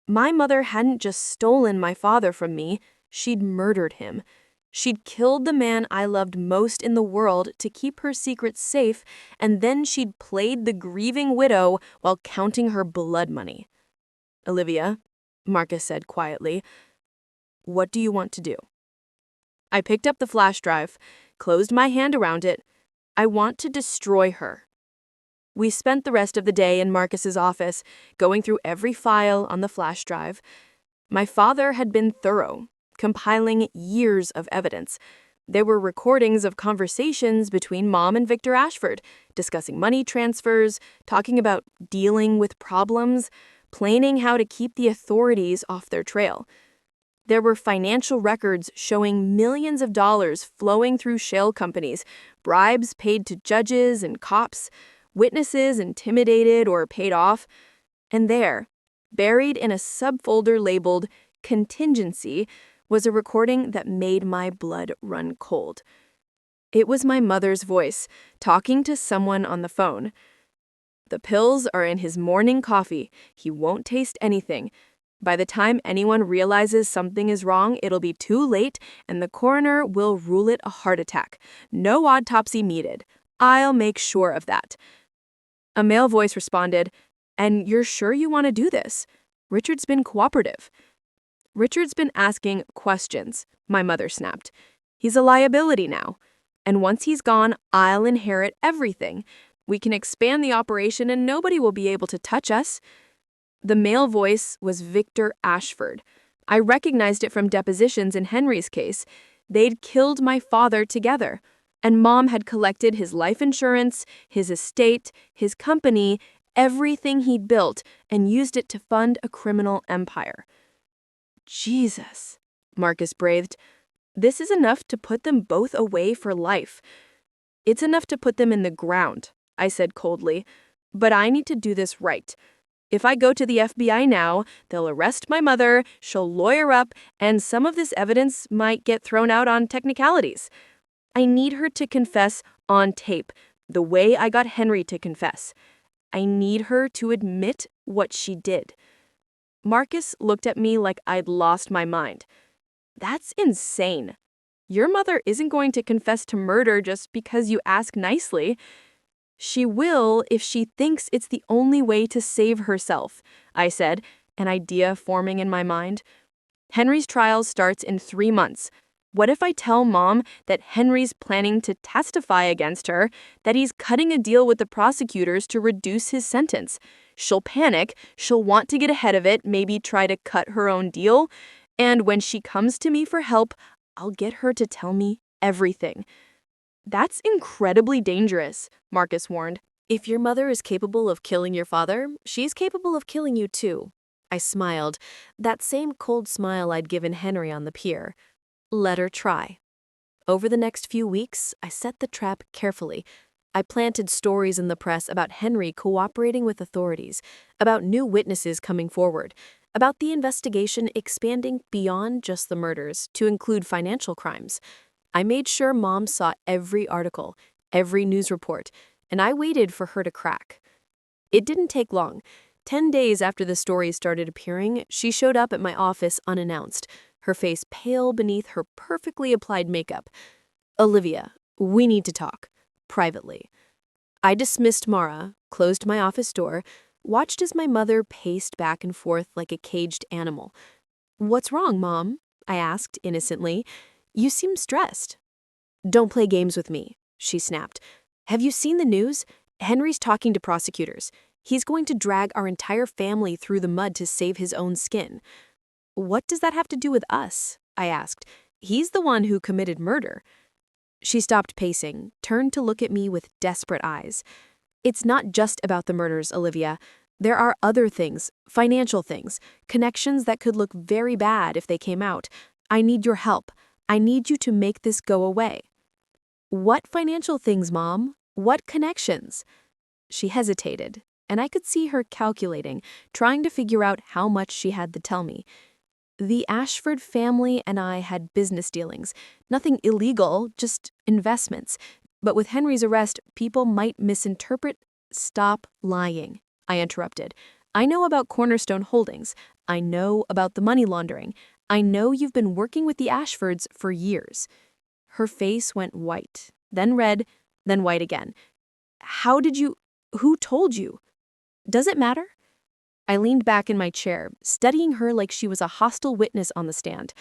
My mother hadn't just stolen my father from me, she'd murdered him. She'd killed the man I loved most in the world to keep her secrets safe, and then she'd played the grieving widow while counting her blood money. "Olivia," Marcus said quietly, "what do you want to do?" I picked up the flash drive, closed my hand around it. "I want to destroy her." We spent the rest of the day in Marcus's office, going through every file on the flash drive. My father had been thorough, compiling years of evidence. There were recordings of conversations between Mom and Victor Ashford, discussing money transfers, talking about dealing with problems, planning how to keep the authorities off their trail. There were financial records showing millions of dollars flowing through shale companies, bribes paid to judges and cops, witnesses intimidated or paid off. And there, buried in a subfolder labeled Contingency, was a recording that made my blood run cold. It was my mother's voice, talking to someone on the phone. "The pills are in his morning coffee. He won't taste anything. By the time anyone realizes something is wrong, it'll be too late, and the coroner will rule it a heart attack. No autopsy needed. I'll make sure of that." A male voice responded, "And you're sure you want to do this? Richard's been cooperative." "Richard's been asking questions," my mother snapped. "He's a liability now. And once he's gone, I'll inherit everything. We can expand the operation and nobody will be able to touch us." The male voice was Victor Ashford. I recognized it from depositions in Henry's case. They'd killed my father together, and Mom had collected his life insurance, his estate, his company, everything he'd built, and used it to fund a criminal empire. "Jesus," Marcus breathed. "This is enough to put them both away for life." "It's enough to put them in the ground," I said coldly. "But I need to do this right. If I go to the FBI now, they'll arrest my mother, she'll lawyer up, and some of this evidence might get thrown out on technicalities. I need her to confess on tape, the way I got Henry to confess. I need her to admit what she did." Marcus looked at me like I'd lost my mind. "That's insane. Your mother isn't going to confess to murder just because you ask nicely. She will if she thinks it's the only way to save herself," I said, an idea forming in my mind. "Henry's trial starts in 3 months. What if I tell Mom that Henry's planning to testify against her, that he's cutting a deal with the prosecutors to reduce his sentence? She'll panic, she'll want to get ahead of it, maybe try to cut her own deal, and when she comes to me for help, I'll get her to tell me everything." "That's incredibly dangerous," Marcus warned. If your mother is capable of killing your father, she's capable of killing you too. I smiled, that same cold smile I'd given Henry on the pier. Let her try. Over the next few weeks, I set the trap carefully. I planted stories in the press about Henry cooperating with authorities, about new witnesses coming forward, about the investigation expanding beyond just the murders to include financial crimes. I made sure Mom saw every article, every news report, and I waited for her to crack. It didn't take long. 10 days after the stories started appearing, she showed up at my office unannounced, her face pale beneath her perfectly applied makeup. "Olivia, we need to talk. Privately." I dismissed Mara, closed my office door, watched as my mother paced back and forth like a caged animal. "What's wrong, Mom?" I asked innocently. "You seem stressed." "Don't play games with me," she snapped. "Have you seen the news? Henry's talking to prosecutors. He's going to drag our entire family through the mud to save his own skin." "What does that have to do with us?" I asked. "He's the one who committed murder." She stopped pacing, turned to look at me with desperate eyes. "It's not just about the murders, Olivia. There are other things, financial things, connections that could look very bad if they came out. I need your help. I need you to make this go away." "What financial things, Mom? What connections?" She hesitated, and I could see her calculating, trying to figure out how much she had to tell me. "The Ashford family and I had business dealings. Nothing illegal, just investments. But with Henry's arrest, people might misinterpret—" "Stop lying," I interrupted. "I know about Cornerstone Holdings. I know about the money laundering. I know you've been working with the Ashfords for years." Her face went white, then red, then white again. Who told you? Does it matter?" I leaned back in my chair, studying her like she was a hostile witness on the stand.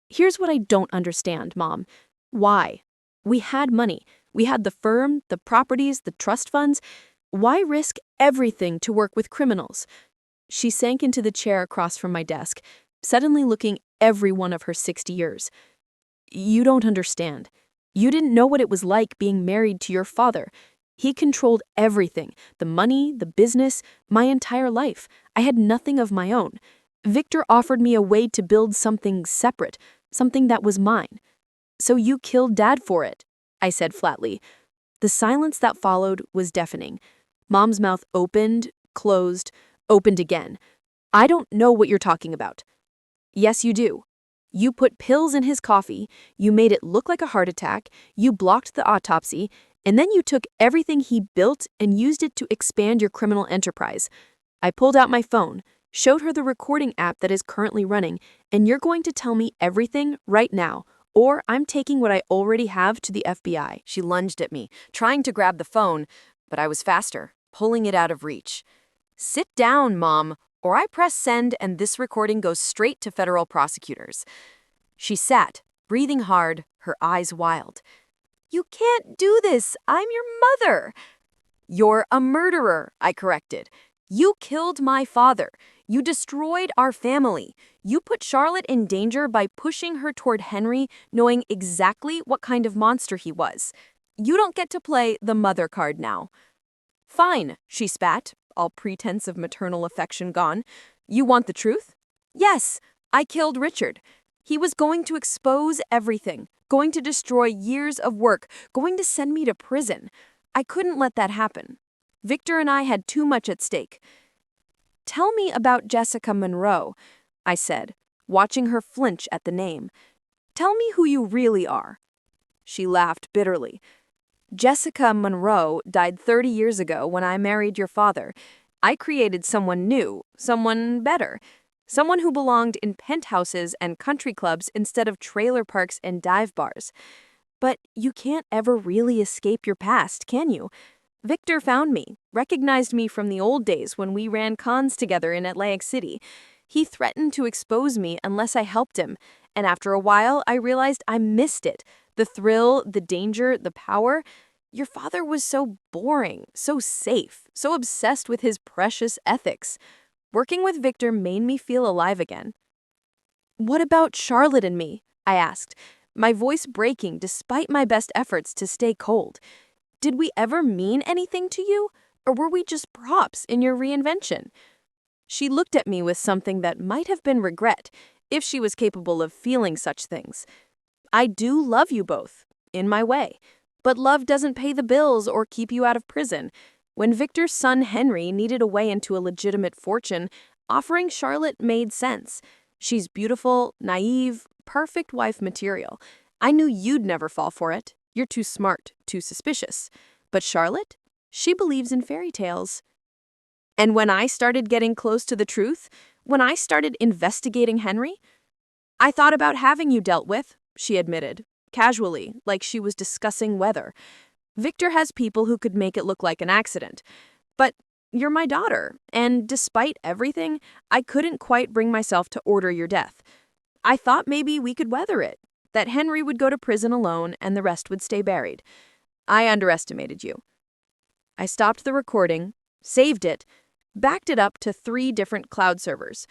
"Here's what I don't understand, Mom. Why? We had money. We had the firm, the properties, the trust funds. Why risk everything to work with criminals?" She sank into the chair across from my desk, suddenly looking every one of her 60 years. "You don't understand. You didn't know what it was like being married to your father. He controlled everything, the money, the business, my entire life. I had nothing of my own. Victor offered me a way to build something separate, something that was mine. So you killed Dad for it," I said flatly. The silence that followed was deafening. Mom's mouth opened, closed, opened again. "I don't know what you're talking about." "Yes, you do. You put pills in his coffee, you made it look like a heart attack, you blocked the autopsy, and then you took everything he built and used it to expand your criminal enterprise." I pulled out my phone, showed her the recording app that is currently running, "And you're going to tell me everything right now, or I'm taking what I already have to the FBI." She lunged at me, trying to grab the phone, but I was faster. pulling it out of reach. Sit down, Mom, or I press send and this recording goes straight to federal prosecutors. She sat, breathing hard, her eyes wild. You can't do this. I'm your mother. You're a murderer, I corrected. You killed my father. You destroyed our family. You put Charlotte in danger by pushing her toward Henry, knowing exactly what kind of monster he was. You don't get to play the mother card now. Fine, she spat, all pretense of maternal affection gone. You want the truth? Yes, I killed Richard. He was going to expose everything, going to destroy years of work, going to send me to prison. I couldn't let that happen. Victor and I had too much at stake. Tell me about Jessica Monroe, I said, watching her flinch at the name. Tell me who you really are. She laughed bitterly. Jessica Monroe died 30 years ago when I married your father. I created someone new, someone better, someone who belonged in penthouses and country clubs instead of trailer parks and dive bars. But you can't ever really escape your past, can you? Victor found me, recognized me from the old days when we ran cons together in Atlantic City. He threatened to expose me unless I helped him, and after a while I realized I missed it. The thrill, the danger, the power. Your father was so boring, so safe, so obsessed with his precious ethics. Working with Victor made me feel alive again. What about Charlotte and me? I asked, my voice breaking despite my best efforts to stay cold. Did we ever mean anything to you, or were we just props in your reinvention? She looked at me with something that might have been regret, if she was capable of feeling such things. I do love you both, in my way, but love doesn't pay the bills or keep you out of prison. When Victor's son Henry needed a way into a legitimate fortune, offering Charlotte made sense. She's beautiful, naive, perfect wife material. I knew you'd never fall for it. You're too smart, too suspicious. But Charlotte? She believes in fairy tales. And when I started getting close to the truth, when I started investigating Henry, I thought about having you dealt with, she admitted, casually, like she was discussing weather. Victor has people who could make it look like an accident. But you're my daughter, and despite everything, I couldn't quite bring myself to order your death. I thought maybe we could weather it, that Henry would go to prison alone and the rest would stay buried. I underestimated you. I stopped the recording, saved it, backed it up to 3 different cloud servers.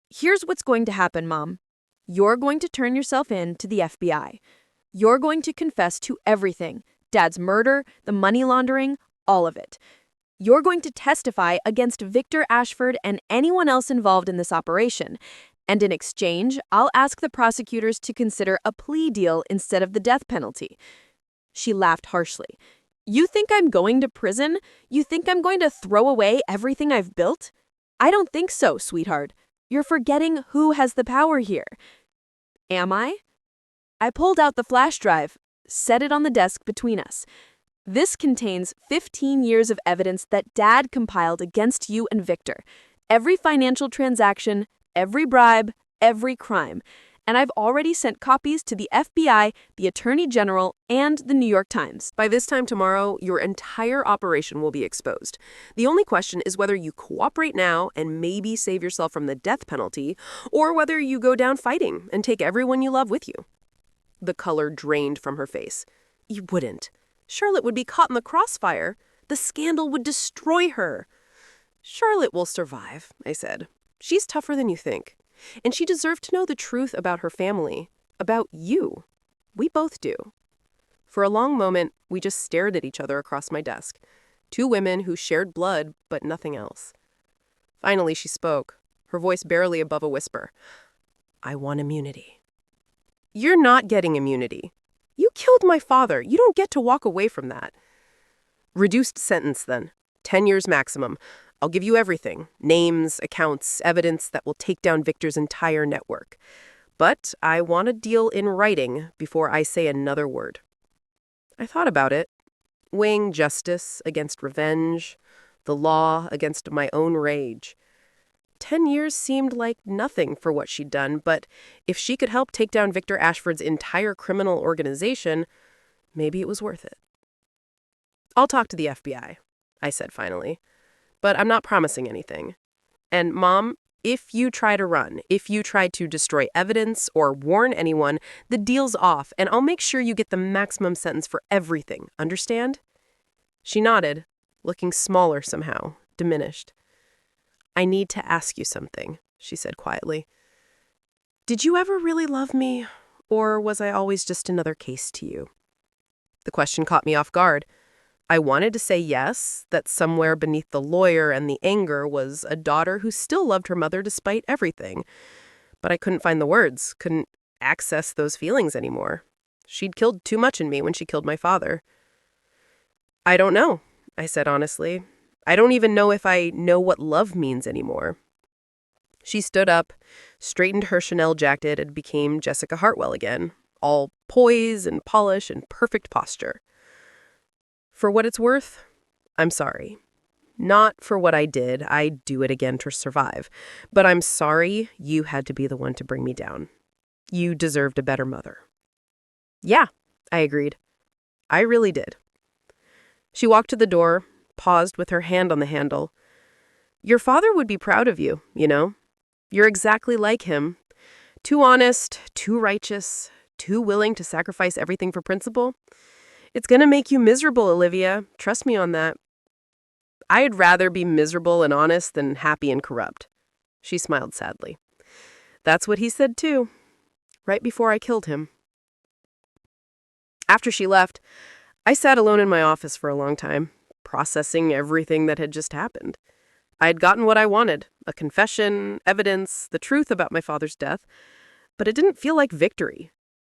Here's what's going to happen, Mom. You're going to turn yourself in to the FBI. You're going to confess to everything, Dad's murder, the money laundering, all of it. You're going to testify against Victor Ashford and anyone else involved in this operation. And in exchange, I'll ask the prosecutors to consider a plea deal instead of the death penalty. She laughed harshly. You think I'm going to prison? You think I'm going to throw away everything I've built? I don't think so, sweetheart. You're forgetting who has the power here. Am I? I pulled out the flash drive, set it on the desk between us. This contains 15 years of evidence that Dad compiled against you and Victor. Every financial transaction, every bribe, every crime. And I've already sent copies to the FBI, the Attorney General, and the New York Times. By this time tomorrow, your entire operation will be exposed. The only question is whether you cooperate now and maybe save yourself from the death penalty, or whether you go down fighting and take everyone you love with you. The color drained from her face. You wouldn't. Charlotte would be caught in the crossfire. The scandal would destroy her. Charlotte will survive, I said. She's tougher than you think. And she deserved to know the truth about her family, about you. We both do. For a long moment, we just stared at each other across my desk. 2 women who shared blood, but nothing else. Finally, she spoke, her voice barely above a whisper. I want immunity. You're not getting immunity. You killed my father. You don't get to walk away from that. Reduced sentence, then. 10 years maximum. I'll give you everything. Names, accounts, evidence that will take down Victor's entire network. But I want a deal in writing before I say another word. I thought about it, weighing justice against revenge, the law against my own rage. 10 years seemed like nothing for what she'd done, but if she could help take down Victor Ashford's entire criminal organization, maybe it was worth it. I'll talk to the FBI, I said finally. But I'm not promising anything. And Mom, if you try to run, if you try to destroy evidence or warn anyone, the deal's off, and I'll make sure you get the maximum sentence for everything. Understand? She nodded, looking smaller somehow, diminished. I need to ask you something, she said quietly. Did you ever really love me, or was I always just another case to you? The question caught me off guard. I wanted to say yes, that somewhere beneath the lawyer and the anger was a daughter who still loved her mother despite everything. But I couldn't find the words, couldn't access those feelings anymore. She'd killed too much in me when she killed my father. I don't know, I said honestly. I don't even know if I know what love means anymore. She stood up, straightened her Chanel jacket, and became Jessica Hartwell again, all poise and polish and perfect posture. For what it's worth, I'm sorry. Not for what I did. I'd do it again to survive. But I'm sorry you had to be the one to bring me down. You deserved a better mother. Yeah, I agreed. I really did. She walked to the door, paused with her hand on the handle. Your father would be proud of you, you know? You're exactly like him. Too honest, too righteous, too willing to sacrifice everything for principle. It's going to make you miserable, Olivia. Trust me on that. I'd rather be miserable and honest than happy and corrupt. She smiled sadly. That's what he said too, right before I killed him. After she left, I sat alone in my office for a long time, processing everything that had just happened. I had gotten what I wanted, a confession, evidence, the truth about my father's death, but it didn't feel like victory.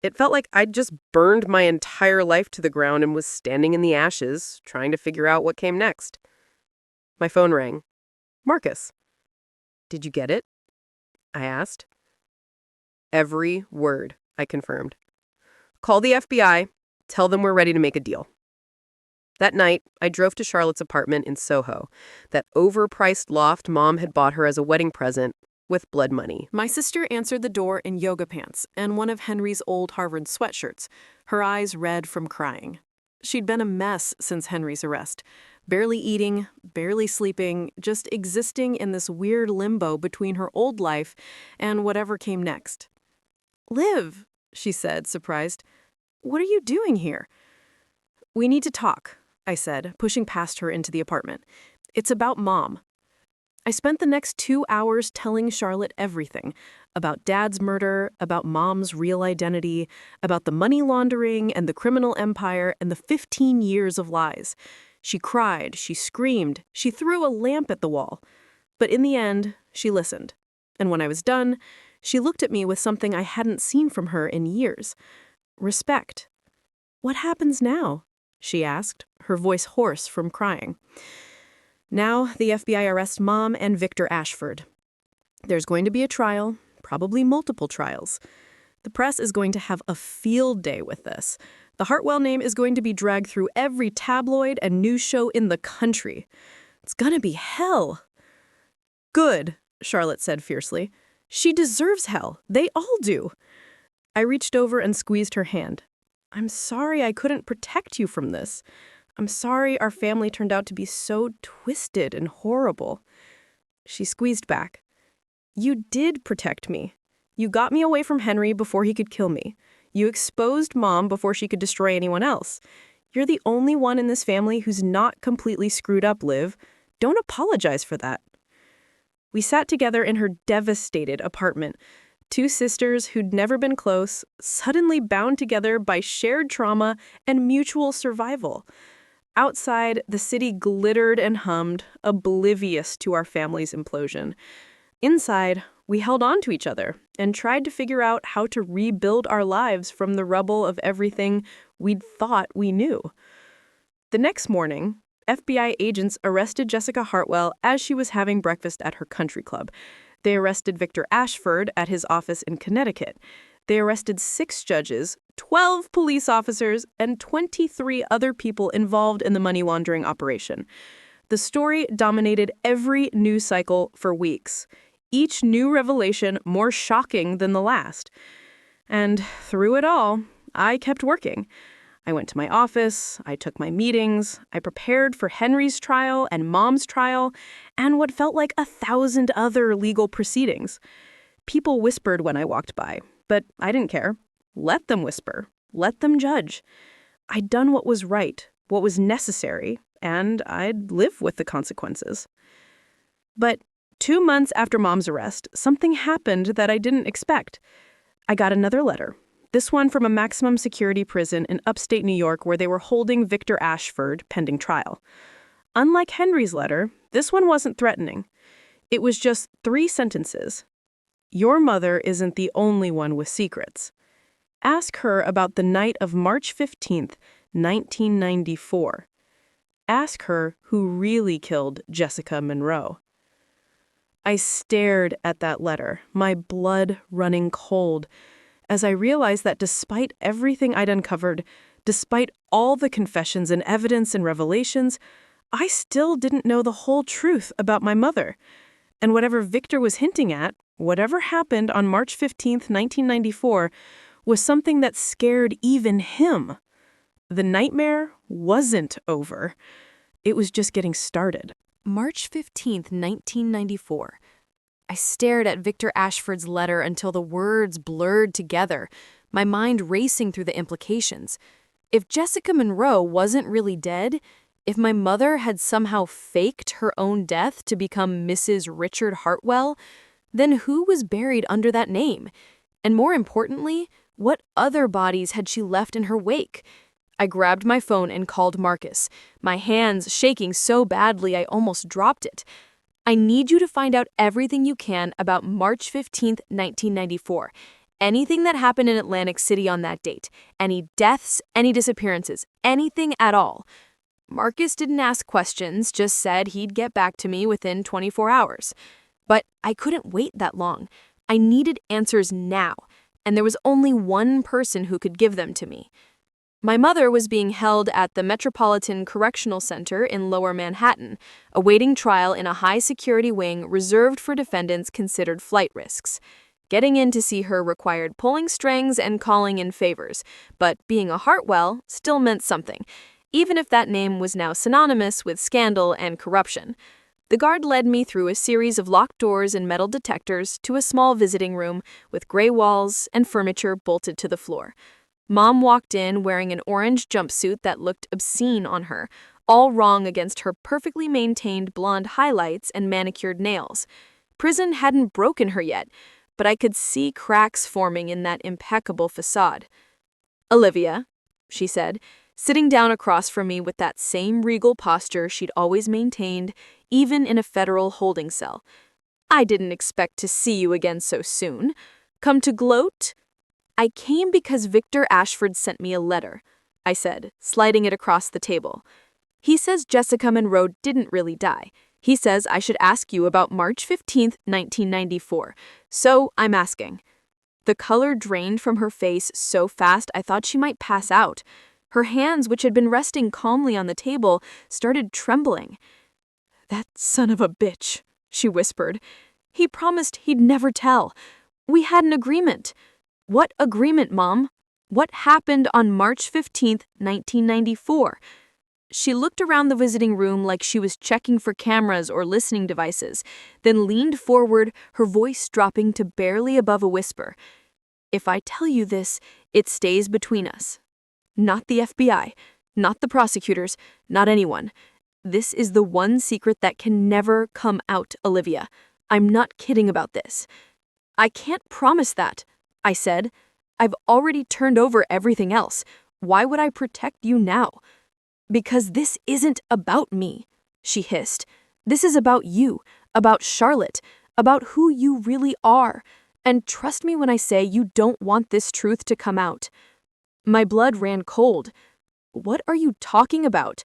It felt like I'd just burned my entire life to the ground and was standing in the ashes, trying to figure out what came next. My phone rang. Marcus. Did you get it? I asked. Every word, I confirmed. Call the FBI. Tell them we're ready to make a deal. That night, I drove to Charlotte's apartment in Soho, that overpriced loft Mom had bought her as a wedding present, with blood money. My sister answered the door in yoga pants and one of Henry's old Harvard sweatshirts, her eyes red from crying. She'd been a mess since Henry's arrest, barely eating, barely sleeping, just existing in this weird limbo between her old life and whatever came next. Liv, she said, surprised. What are you doing here? We need to talk, I said, pushing past her into the apartment. It's about Mom. I spent the next 2 hours telling Charlotte everything about Dad's murder, about Mom's real identity, about the money laundering and the criminal empire and the 15 years of lies. She cried, she screamed, she threw a lamp at the wall. But in the end, she listened. And when I was done, she looked at me with something I hadn't seen from her in years. Respect. What happens now? She asked, her voice hoarse from crying. Now, the FBI arrests Mom and Victor Ashford. There's going to be a trial, probably multiple trials. The press is going to have a field day with this. The Hartwell name is going to be dragged through every tabloid and news show in the country. It's gonna be hell. Good, Charlotte said fiercely. She deserves hell. They all do. I reached over and squeezed her hand. I'm sorry I couldn't protect you from this. I'm sorry our family turned out to be so twisted and horrible. She squeezed back. You did protect me. You got me away from Henry before he could kill me. You exposed Mom before she could destroy anyone else. You're the only one in this family who's not completely screwed up, Liv. Don't apologize for that. We sat together in her devastated apartment. Two sisters who'd never been close, suddenly bound together by shared trauma and mutual survival. Outside, the city glittered and hummed, oblivious to our family's implosion. Inside, we held on to each other and tried to figure out how to rebuild our lives from the rubble of everything we'd thought we knew. The next morning, FBI agents arrested Jessica Hartwell as she was having breakfast at her country club. They arrested Victor Ashford at his office in Connecticut. They arrested 6 judges, 12 police officers, and 23 other people involved in the money laundering operation. The story dominated every news cycle for weeks, each new revelation more shocking than the last. And through it all, I kept working. I went to my office, I took my meetings, I prepared for Henry's trial and Mom's trial, and what felt like 1,000 other legal proceedings. People whispered when I walked by, but I didn't care. Let them whisper. Let them judge. I'd done what was right, what was necessary, and I'd live with the consequences. But 2 months after Mom's arrest, something happened that I didn't expect. I got another letter. This one from a maximum security prison in upstate New York where they were holding Victor Ashford pending trial. Unlike Henry's letter, this one wasn't threatening. It was just 3 sentences. Your mother isn't the only one with secrets. Ask her about the night of March 15th, 1994. Ask her who really killed Jessica Monroe. I stared at that letter, my blood running cold, as I realized that despite everything I'd uncovered, despite all the confessions and evidence and revelations, I still didn't know the whole truth about my mother. And whatever Victor was hinting at, whatever happened on March 15th, 1994, was something that scared even him. The nightmare wasn't over. It was just getting started. March 15th, 1994. I stared at Victor Ashford's letter until the words blurred together, my mind racing through the implications. If Jessica Monroe wasn't really dead, if my mother had somehow faked her own death to become Mrs. Richard Hartwell, then who was buried under that name? And more importantly, what other bodies had she left in her wake? I grabbed my phone and called Marcus, my hands shaking so badly I almost dropped it. I need you to find out everything you can about March 15th, 1994. Anything that happened in Atlantic City on that date. Any deaths, any disappearances, anything at all. Marcus didn't ask questions, just said he'd get back to me within 24 hours. But I couldn't wait that long. I needed answers now, and there was only one person who could give them to me. My mother was being held at the Metropolitan Correctional Center in Lower Manhattan, awaiting trial in a high-security wing reserved for defendants considered flight risks. Getting in to see her required pulling strings and calling in favors, but being a Hartwell still meant something, even if that name was now synonymous with scandal and corruption. The guard led me through a series of locked doors and metal detectors to a small visiting room with gray walls and furniture bolted to the floor. Mom walked in wearing an orange jumpsuit that looked obscene on her, all wrong against her perfectly maintained blonde highlights and manicured nails. Prison hadn't broken her yet, but I could see cracks forming in that impeccable facade. "Olivia," she said, sitting down across from me with that same regal posture she'd always maintained, even in a federal holding cell. "I didn't expect to see you again so soon. Come to gloat?" "I came because Victor Ashford sent me a letter," I said, sliding it across the table. "He says Jessica Monroe didn't really die. He says I should ask you about March 15th, 1994. So I'm asking." The color drained from her face so fast I thought she might pass out. Her hands, which had been resting calmly on the table, started trembling. "That son of a bitch," she whispered. "He promised he'd never tell. We had an agreement." "What agreement, Mom? What happened on March 15th, 1994? She looked around the visiting room like she was checking for cameras or listening devices, then leaned forward, her voice dropping to barely above a whisper. "If I tell you this, it stays between us. Not the FBI, not the prosecutors, not anyone. This is the one secret that can never come out, Olivia. I'm not kidding about this." "I can't promise that," I said. "I've already turned over everything else. Why would I protect you now?" "Because this isn't about me," she hissed. "This is about you, about Charlotte, about who you really are. And trust me when I say you don't want this truth to come out." My blood ran cold. "What are you talking about?"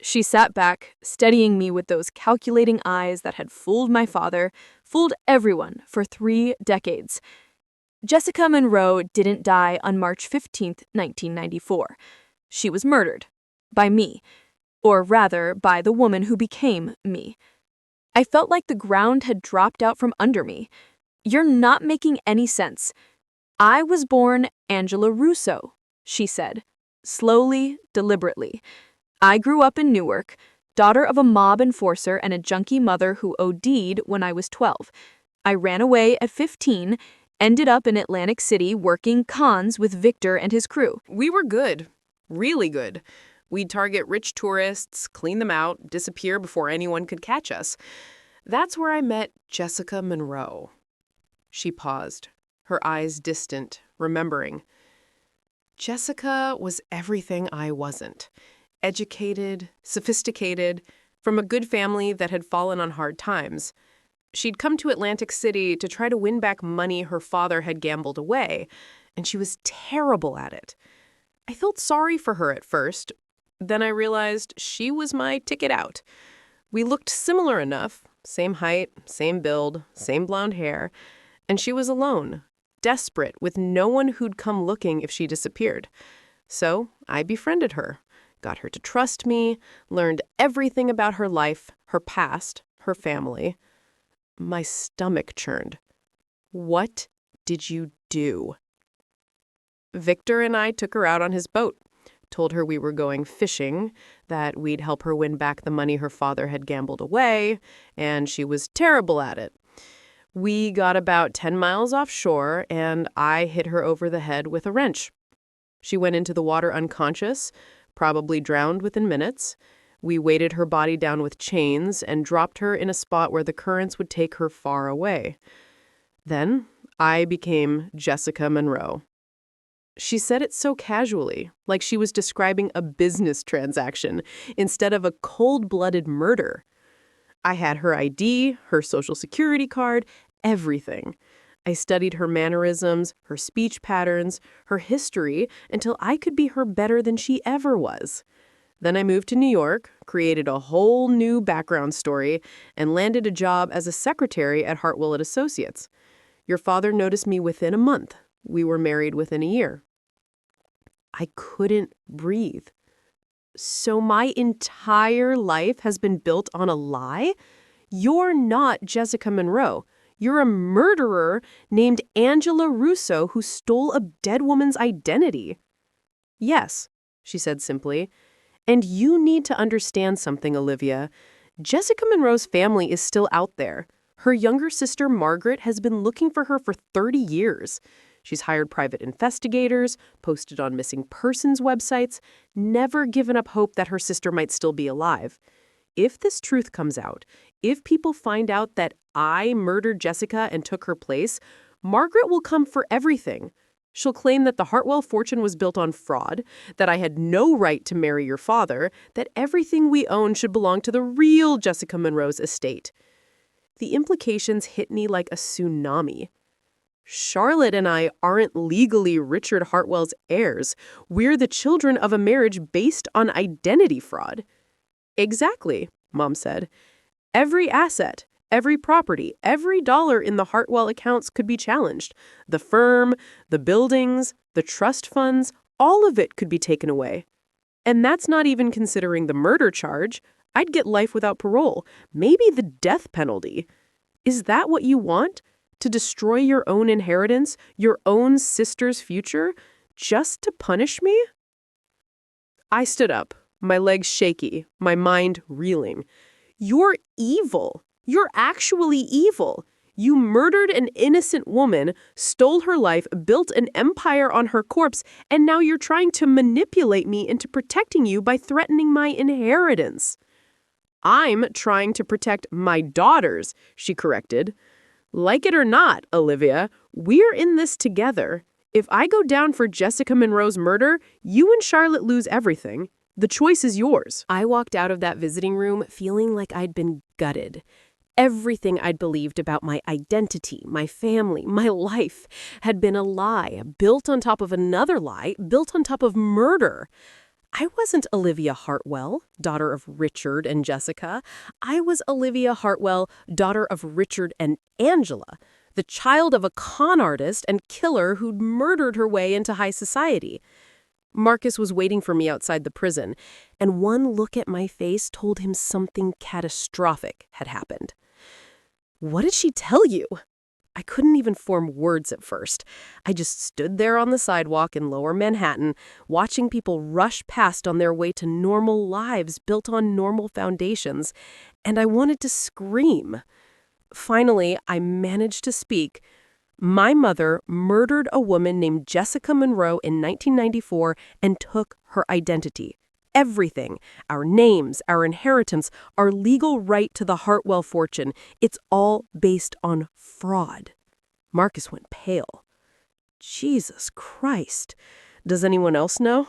She sat back, steadying me with those calculating eyes that had fooled my father, fooled everyone for 3 decades. "Jessica Monroe didn't die on March 15th, 1994. She was murdered. By me. Or rather, by the woman who became me." I felt like the ground had dropped out from under me. "You're not making any sense." "I was born Angela Russo," she said, slowly, deliberately. I grew up in Newark, daughter of a mob enforcer and a junkie mother who OD'd when I was 12. I ran away at 15, ended up in Atlantic City working cons with Victor and his crew. We were good. Really good. We'd target rich tourists, clean them out, disappear before anyone could catch us. That's where I met Jessica Monroe. She paused, her eyes distant, remembering. Jessica was everything I wasn't. Educated, sophisticated, from a good family that had fallen on hard times. She'd come to Atlantic City to try to win back money her father had gambled away, and she was terrible at it. I felt sorry for her at first. Then I realized she was my ticket out. We looked similar enough, same height, same build, same blonde hair, and she was alone, desperate, with no one who'd come looking if she disappeared. So I befriended her, got her to trust me, learned everything about her life, her past, her family. My stomach churned. What did you do? Victor and I took her out on his boat, told her we were going fishing, that we'd help her win back the money her father had gambled away, and she was terrible at it. We got about 10 miles offshore, and I hit her over the head with a wrench. She went into the water unconscious, probably drowned within minutes. We weighted her body down with chains and dropped her in a spot where the currents would take her far away. Then I became Jessica Monroe. She said it so casually, like she was describing a business transaction instead of a cold-blooded murder. I had her ID, her social security card, everything. I studied her mannerisms, her speech patterns, her history, until I could be her better than she ever was. Then I moved to New York, created a whole new background story, and landed a job as a secretary at Hartwell & Associates. Your father noticed me within a month. We were married within a year. I couldn't breathe. So my entire life has been built on a lie? You're not Jessica Monroe. You're a murderer named Angela Russo who stole a dead woman's identity. Yes, she said simply. And you need to understand something, Olivia. Jessica Monroe's family is still out there. Her younger sister, Margaret, has been looking for her for 30 years. She's hired private investigators, posted on missing persons websites, never given up hope that her sister might still be alive. If this truth comes out, if people find out that I murdered Jessica and took her place, Margaret will come for everything. She'll claim that the Hartwell fortune was built on fraud, that I had no right to marry your father, that everything we own should belong to the real Jessica Monroe's estate. The implications hit me like a tsunami. Charlotte and I aren't legally Richard Hartwell's heirs. We're the children of a marriage based on identity fraud. Exactly, Mom said. Every asset, every property, every dollar in the Hartwell accounts could be challenged. The firm, the buildings, the trust funds, all of it could be taken away. And that's not even considering the murder charge. I'd get life without parole, maybe the death penalty. Is that what you want? To destroy your own inheritance, your own sister's future, just to punish me? I stood up, my legs shaky, my mind reeling. You're evil. You're actually evil. You murdered an innocent woman, stole her life, built an empire on her corpse, and now you're trying to manipulate me into protecting you by threatening my inheritance. I'm trying to protect my daughters, she corrected. Like it or not, Olivia, we're in this together. If I go down for Jessica Monroe's murder, you and Charlotte lose everything. The choice is yours. I walked out of that visiting room feeling like I'd been gutted. Everything I'd believed about my identity, my family, my life had been a lie, built on top of another lie, built on top of murder. I wasn't Olivia Hartwell, daughter of Richard and Jessica. I was Olivia Hartwell, daughter of Richard and Angela, the child of a con artist and killer who'd murdered her way into high society. Marcus was waiting for me outside the prison, and one look at my face told him something catastrophic had happened. What did she tell you? I couldn't even form words at first. I just stood there on the sidewalk in Lower Manhattan, watching people rush past on their way to normal lives built on normal foundations, and I wanted to scream. Finally, I managed to speak. My mother murdered a woman named Jessica Monroe in 1994 and took her identity. Everything, our names, our inheritance, our legal right to the Hartwell fortune, it's all based on fraud. Marcus went pale. Jesus Christ. Does anyone else know?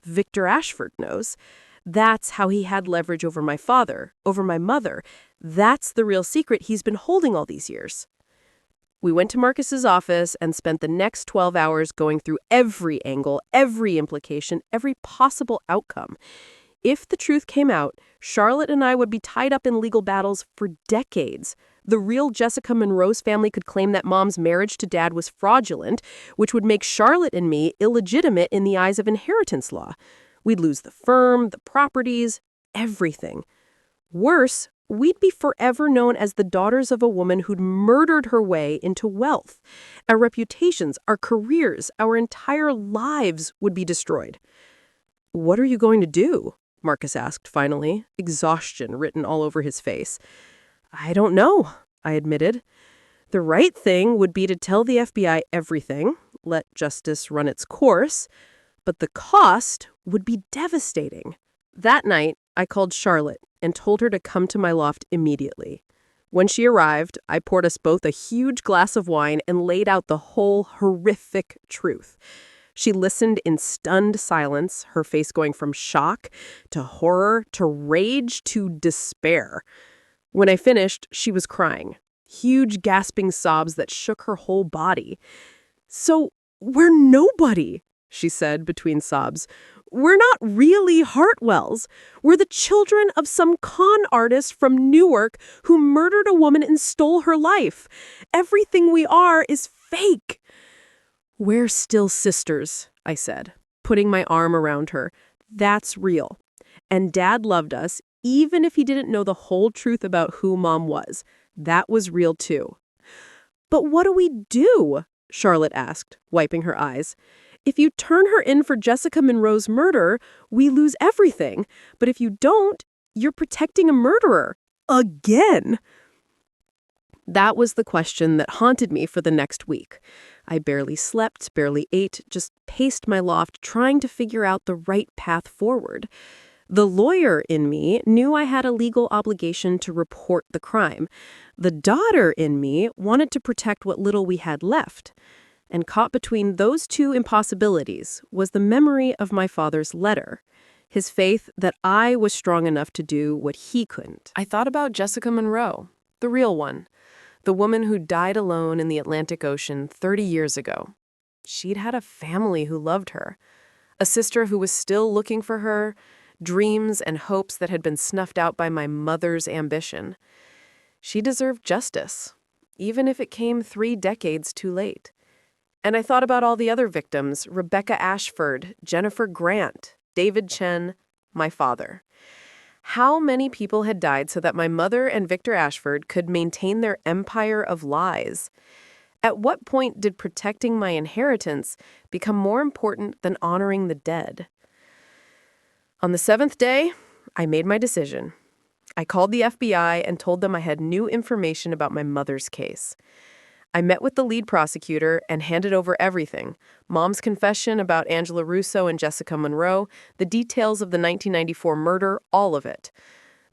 Victor Ashford knows. That's how he had leverage over my father, over my mother. That's the real secret he's been holding all these years. We went to Marcus's office and spent the next 12 hours going through every angle, every implication, every possible outcome. If the truth came out, Charlotte and I would be tied up in legal battles for decades. The real Jessica Monroe's family could claim that Mom's marriage to Dad was fraudulent, which would make Charlotte and me illegitimate in the eyes of inheritance law. We'd lose the firm, the properties, everything. Worse, we'd be forever known as the daughters of a woman who'd murdered her way into wealth. Our reputations, our careers, our entire lives would be destroyed. "What are you going to do?" Marcus asked finally, exhaustion written all over his face. "I don't know," I admitted. "The right thing would be to tell the FBI everything, let justice run its course, but the cost would be devastating." That night, I called Charlotte and told her to come to my loft immediately. When she arrived, I poured us both a huge glass of wine and laid out the whole horrific truth. She listened in stunned silence, her face going from shock to horror to rage to despair. When I finished, she was crying, huge gasping sobs that shook her whole body. "So, we're nobody," she said between sobs. "We're not really Hartwells. We're the children of some con artist from Newark who murdered a woman and stole her life. Everything we are is fake." "We're still sisters," I said, putting my arm around her. "That's real. And Dad loved us, even if he didn't know the whole truth about who Mom was. That was real too." "But what do we do?" Charlotte asked, wiping her eyes. "If you turn her in for Jessica Monroe's murder, we lose everything. But if you don't, you're protecting a murderer. Again." That was the question that haunted me for the next week. I barely slept, barely ate, just paced my loft trying to figure out the right path forward. The lawyer in me knew I had a legal obligation to report the crime. The daughter in me wanted to protect what little we had left. And caught between those two impossibilities was the memory of my father's letter, his faith that I was strong enough to do what he couldn't. I thought about Jessica Monroe, the real one, the woman who died alone in the Atlantic Ocean 30 years ago. She'd had a family who loved her, a sister who was still looking for her, dreams and hopes that had been snuffed out by my mother's ambition. She deserved justice, even if it came 3 decades too late. And I thought about all the other victims, Rebecca Ashford, Jennifer Grant, David Chen, my father. How many people had died so that my mother and Victor Ashford could maintain their empire of lies? At what point did protecting my inheritance become more important than honoring the dead? On the 7th day, I made my decision. I called the FBI and told them I had new information about my mother's case. I met with the lead prosecutor and handed over everything: Mom's confession about Angela Russo and Jessica Monroe, the details of the 1994 murder, all of it.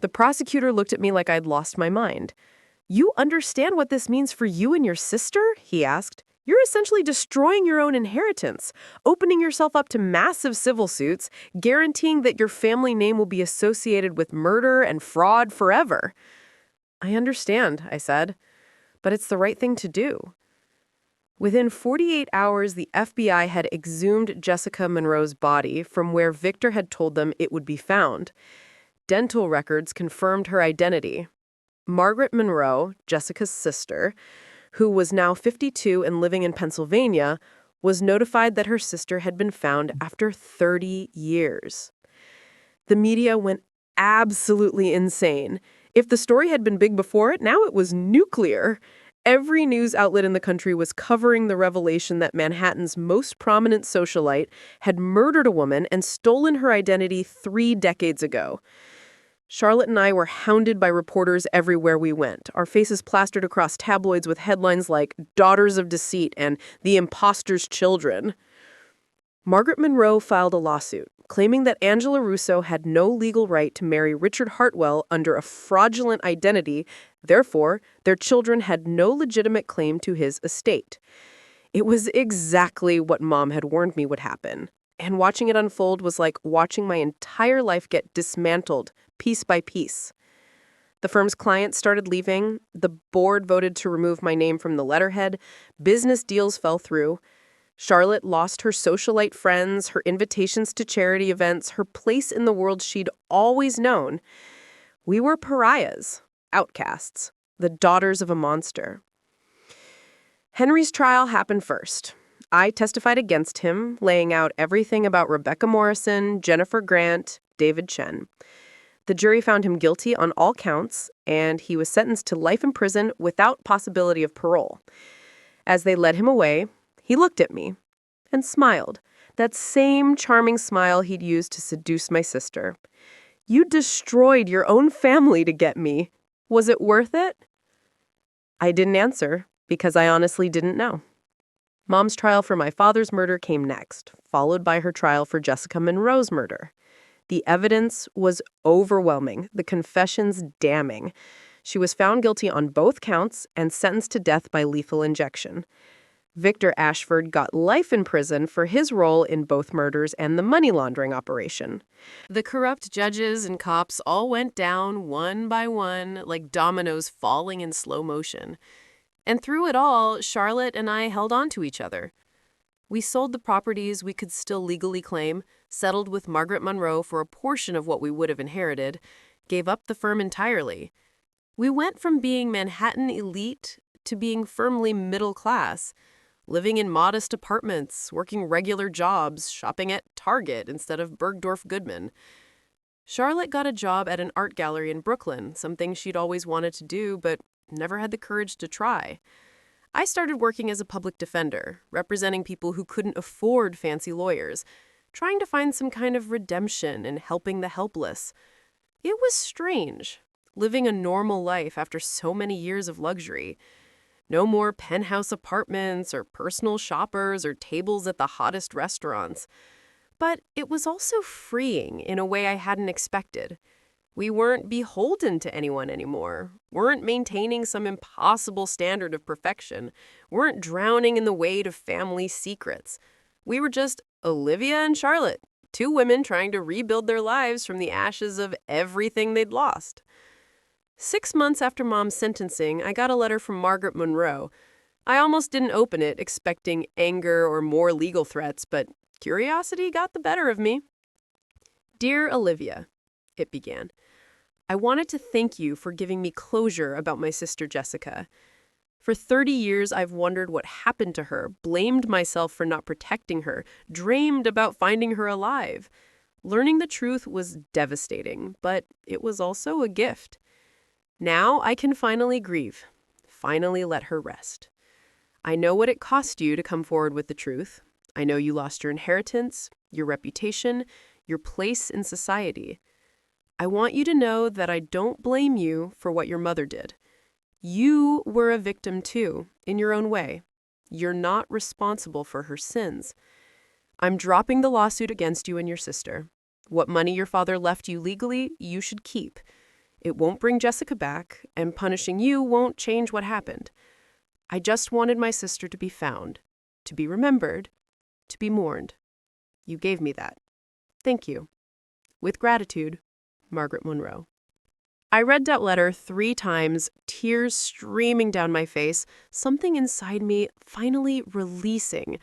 The prosecutor looked at me like I'd lost my mind. "You understand what this means for you and your sister?" he asked. "You're essentially destroying your own inheritance, opening yourself up to massive civil suits, guaranteeing that your family name will be associated with murder and fraud forever." "I understand," I said. "But it's the right thing to do." Within 48 hours, the FBI had exhumed Jessica Monroe's body from where Victor had told them it would be found. Dental records confirmed her identity. Margaret Monroe, Jessica's sister, who was now 52 and living in Pennsylvania, was notified that her sister had been found after 30 years. The media went absolutely insane. If the story had been big before it, now it was nuclear. Every news outlet in the country was covering the revelation that Manhattan's most prominent socialite had murdered a woman and stolen her identity 3 decades ago. Charlotte and I were hounded by reporters everywhere we went, our faces plastered across tabloids with headlines like Daughters of Deceit and The Imposter's Children. Margaret Monroe filed a lawsuit, claiming that Angela Russo had no legal right to marry Richard Hartwell under a fraudulent identity. Therefore, their children had no legitimate claim to his estate. It was exactly what Mom had warned me would happen. And watching it unfold was like watching my entire life get dismantled, piece by piece. The firm's clients started leaving, the board voted to remove my name from the letterhead, business deals fell through. Charlotte lost her socialite friends, her invitations to charity events, her place in the world she'd always known. We were pariahs, outcasts, the daughters of a monster. Henry's trial happened first. I testified against him, laying out everything about Rebecca Morrison, Jennifer Grant, David Chen. The jury found him guilty on all counts, and he was sentenced to life in prison without possibility of parole. As they led him away, he looked at me and smiled, that same charming smile he'd used to seduce my sister. You destroyed your own family to get me. Was it worth it? I didn't answer because I honestly didn't know. Mom's trial for my father's murder came next, followed by her trial for Jessica Monroe's murder. The evidence was overwhelming, the confessions damning. She was found guilty on both counts and sentenced to death by lethal injection. Victor Ashford got life in prison for his role in both murders and the money laundering operation. The corrupt judges and cops all went down one by one, like dominoes falling in slow motion. And through it all, Charlotte and I held on to each other. We sold the properties we could still legally claim, settled with Margaret Monroe for a portion of what we would have inherited, gave up the firm entirely. We went from being Manhattan elite to being firmly middle class, living in modest apartments, working regular jobs, shopping at Target instead of Bergdorf Goodman. Charlotte got a job at an art gallery in Brooklyn, something she'd always wanted to do but never had the courage to try. I started working as a public defender, representing people who couldn't afford fancy lawyers, trying to find some kind of redemption and helping the helpless. It was strange, living a normal life after so many years of luxury. No more penthouse apartments or personal shoppers or tables at the hottest restaurants. But it was also freeing in a way I hadn't expected. We weren't beholden to anyone anymore, weren't maintaining some impossible standard of perfection, weren't drowning in the weight of family secrets. We were just Olivia and Charlotte, 2 women trying to rebuild their lives from the ashes of everything they'd lost. 6 months after Mom's sentencing, I got a letter from Margaret Monroe. I almost didn't open it, expecting anger or more legal threats, but curiosity got the better of me. Dear Olivia, it began, I wanted to thank you for giving me closure about my sister Jessica. For 30 years, I've wondered what happened to her, blamed myself for not protecting her, dreamed about finding her alive. Learning the truth was devastating, but it was also a gift. Now I can finally grieve, finally let her rest. I know what it cost you to come forward with the truth. I know you lost your inheritance, your reputation, your place in society. I want you to know that I don't blame you for what your mother did. You were a victim too, in your own way. You're not responsible for her sins. I'm dropping the lawsuit against you and your sister. What money your father left you legally, you should keep. It won't bring Jessica back, and punishing you won't change what happened. I just wanted my sister to be found, to be remembered, to be mourned. You gave me that. Thank you. With gratitude, Margaret Monroe. I read that letter 3 times, tears streaming down my face, something inside me finally releasing.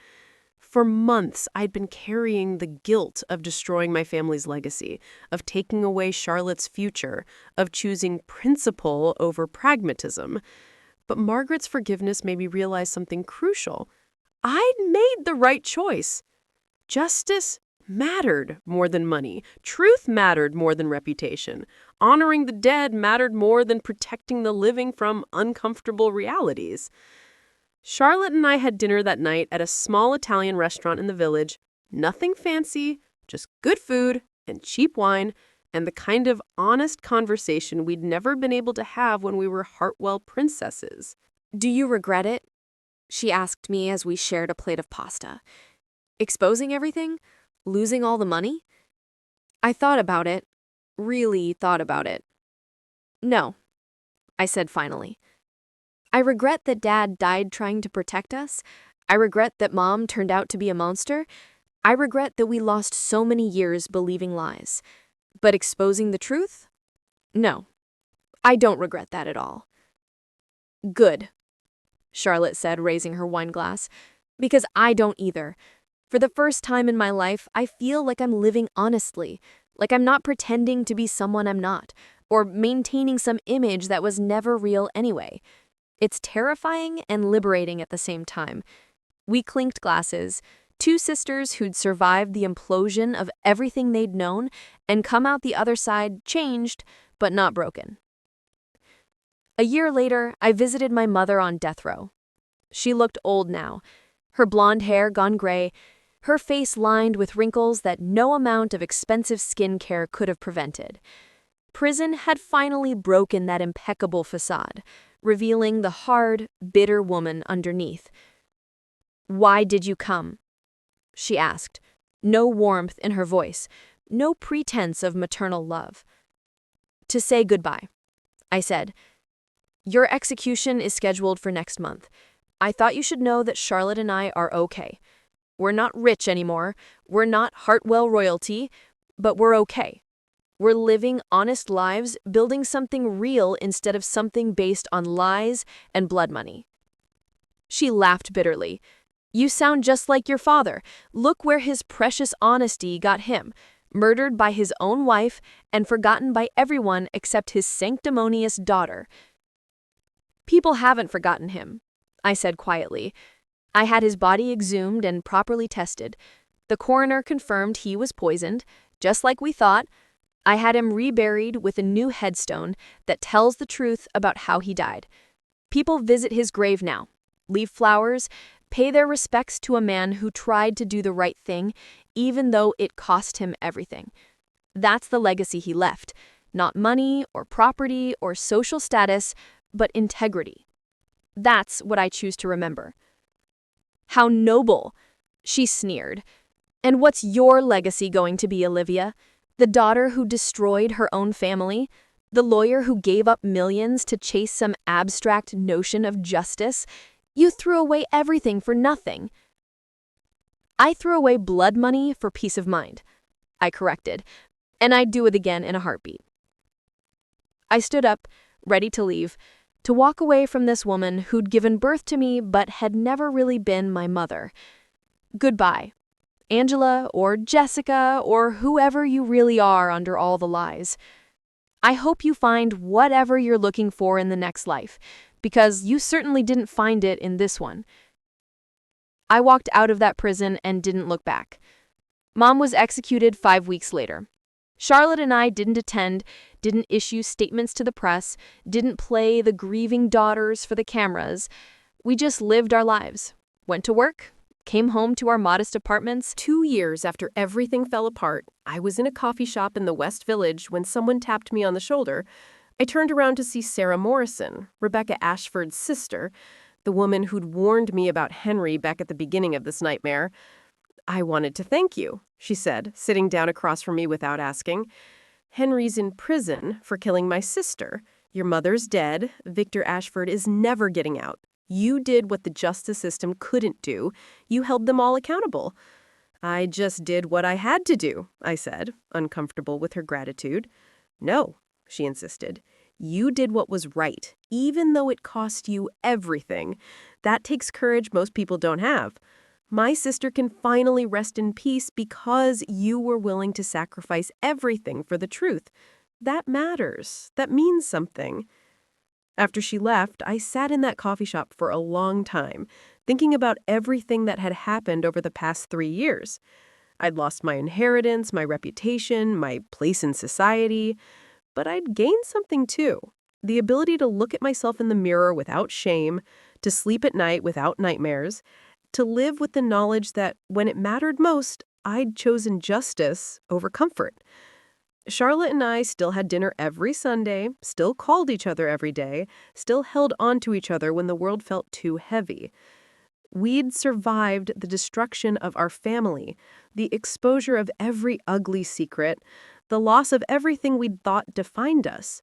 For months, I'd been carrying the guilt of destroying my family's legacy, of taking away Charlotte's future, of choosing principle over pragmatism. But Margaret's forgiveness made me realize something crucial. I'd made the right choice. Justice mattered more than money. Truth mattered more than reputation. honoring the dead mattered more than protecting the living from uncomfortable realities. Charlotte and I had dinner that night at a small Italian restaurant in the village. Nothing fancy, just good food and cheap wine, and the kind of honest conversation we'd never been able to have when we were Hartwell princesses. Do you regret it? She asked me as we shared a plate of pasta. Exposing everything? Losing all the money? I thought about it, really thought about it. No, I said finally. I regret that Dad died trying to protect us. I regret that Mom turned out to be a monster. I regret that we lost so many years believing lies. But exposing the truth? No, I don't regret that at all. Good, Charlotte said, raising her wine glass, because I don't either. For the first time in my life, I feel like I'm living honestly, like I'm not pretending to be someone I'm not, or maintaining some image that was never real anyway. It's terrifying and liberating at the same time. We clinked glasses, two sisters who'd survived the implosion of everything they'd known and come out the other side changed, but not broken. A year later, I visited my mother on death row. She looked old now, her blonde hair gone gray, her face lined with wrinkles that no amount of expensive skincare could have prevented. Prison had finally broken that impeccable facade, revealing the hard, bitter woman underneath. "Why did you come?" she asked, no warmth in her voice, no pretense of maternal love. "To say goodbye," I said. "Your execution is scheduled for next month. I thought you should know that Charlotte and I are okay. We're not rich anymore, we're not Hartwell royalty, but we're okay. We're living honest lives, building something real instead of something based on lies and blood money." She laughed bitterly. "You sound just like your father. Look where his precious honesty got him, murdered by his own wife and forgotten by everyone except his sanctimonious daughter." "People haven't forgotten him," I said quietly. "I had his body exhumed and properly tested. The coroner confirmed he was poisoned, just like we thought. I had him reburied with a new headstone that tells the truth about how he died. People visit his grave now, leave flowers, pay their respects to a man who tried to do the right thing, even though it cost him everything. That's the legacy he left. Not money or property or social status, but integrity. That's what I choose to remember." "How noble," she sneered. "And what's your legacy going to be, Olivia? The daughter who destroyed her own family? The lawyer who gave up millions to chase some abstract notion of justice? You threw away everything for nothing." "I threw away blood money for peace of mind," I corrected, "and I'd do it again in a heartbeat." I stood up, ready to leave, to walk away from this woman who'd given birth to me but had never really been my mother. Goodbye, Angela or Jessica or whoever you really are under all the lies. I hope you find whatever you're looking for in the next life, because you certainly didn't find it in this one. I walked out of that prison and didn't look back. Mom was executed 5 weeks later. Charlotte and I didn't attend, didn't issue statements to the press, didn't play the grieving daughters for the cameras. We just lived our lives, went to work, came home to our modest apartments. 2 years after everything fell apart, I was in a coffee shop in the West Village when someone tapped me on the shoulder. I turned around to see Sarah Morrison, Rebecca Ashford's sister, the woman who'd warned me about Henry back at the beginning of this nightmare. "I wanted to thank you," she said, sitting down across from me without asking. "Henry's in prison for killing my sister. Your mother's dead. Victor Ashford is never getting out. You did what the justice system couldn't do. You held them all accountable." "I just did what I had to do," I said, uncomfortable with her gratitude. "No," she insisted. "You did what was right, even though it cost you everything. That takes courage most people don't have. My sister can finally rest in peace because you were willing to sacrifice everything for the truth. That matters. That means something." After she left, I sat in that coffee shop for a long time, thinking about everything that had happened over the past 3 years. I'd lost my inheritance, my reputation, my place in society. but I'd gained something too. The ability to look at myself in the mirror without shame, to sleep at night without nightmares, to live with the knowledge that when it mattered most, I'd chosen justice over comfort. Charlotte and I still had dinner every Sunday, still called each other every day, still held on to each other when the world felt too heavy. We'd survived the destruction of our family, the exposure of every ugly secret, the loss of everything we'd thought defined us.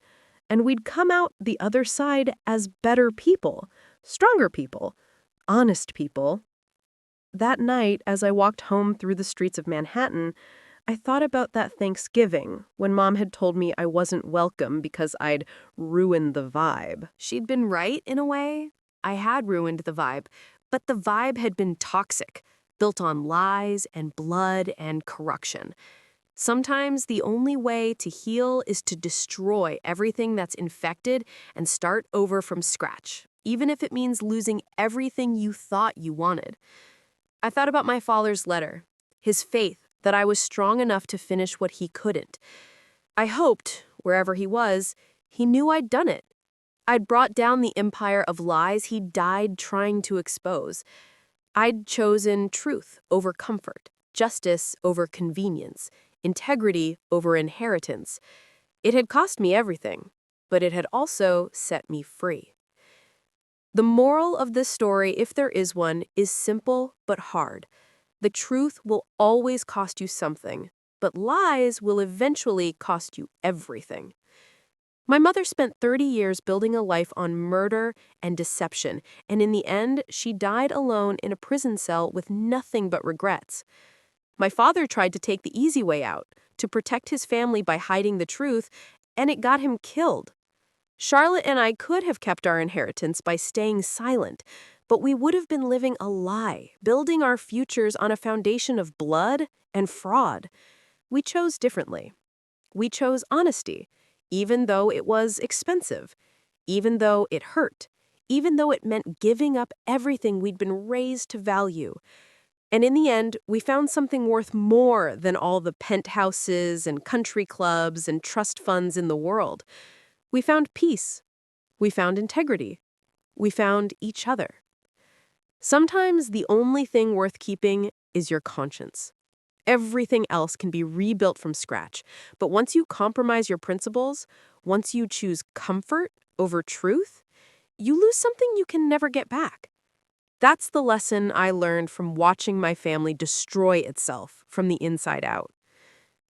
And we'd come out the other side as better people, stronger people, honest people. That night, as I walked home through the streets of Manhattan, I thought about that Thanksgiving when Mom had told me I wasn't welcome because I'd ruined the vibe. She'd been right in a way. I had ruined the vibe, but the vibe had been toxic, built on lies and blood and corruption. Sometimes the only way to heal is to destroy everything that's infected and start over from scratch, even if it means losing everything you thought you wanted. I thought about my father's letter, his faith that I was strong enough to finish what he couldn't. I hoped, wherever he was, he knew I'd done it. I'd brought down the empire of lies he died trying to expose. I'd chosen truth over comfort, justice over convenience, integrity over inheritance. It had cost me everything, but it had also set me free. The moral of this story, if there is one, is simple but hard. The truth will always cost you something, but lies will eventually cost you everything. My mother spent 30 years building a life on murder and deception, and in the end, she died alone in a prison cell with nothing but regrets. My father tried to take the easy way out, to protect his family by hiding the truth, and it got him killed. Charlotte and I could have kept our inheritance by staying silent, but we would have been living a lie, building our futures on a foundation of blood and fraud. We chose differently. We chose honesty, even though it was expensive, even though it hurt, even though it meant giving up everything we'd been raised to value. And in the end, we found something worth more than all the penthouses and country clubs and trust funds in the world. We found peace. We found integrity. We found each other. Sometimes the only thing worth keeping is your conscience. Everything else can be rebuilt from scratch, but once you compromise your principles, once you choose comfort over truth, you lose something you can never get back. That's the lesson I learned from watching my family destroy itself from the inside out.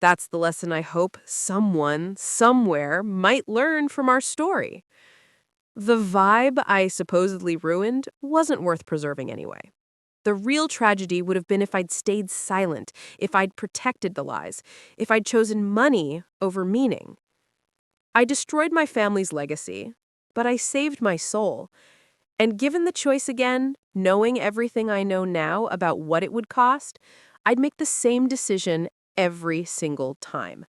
That's the lesson I hope someone, somewhere, might learn from our story. The vibe I supposedly ruined wasn't worth preserving anyway. The real tragedy would have been if I'd stayed silent, if I'd protected the lies, if I'd chosen money over meaning. I destroyed my family's legacy, but I saved my soul. And given the choice again, knowing everything I know now about what it would cost, I'd make the same decision every single time.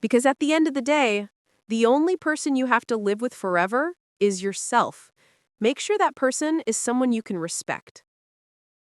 Because at the end of the day, the only person you have to live with forever is yourself. Make sure that person is someone you can respect.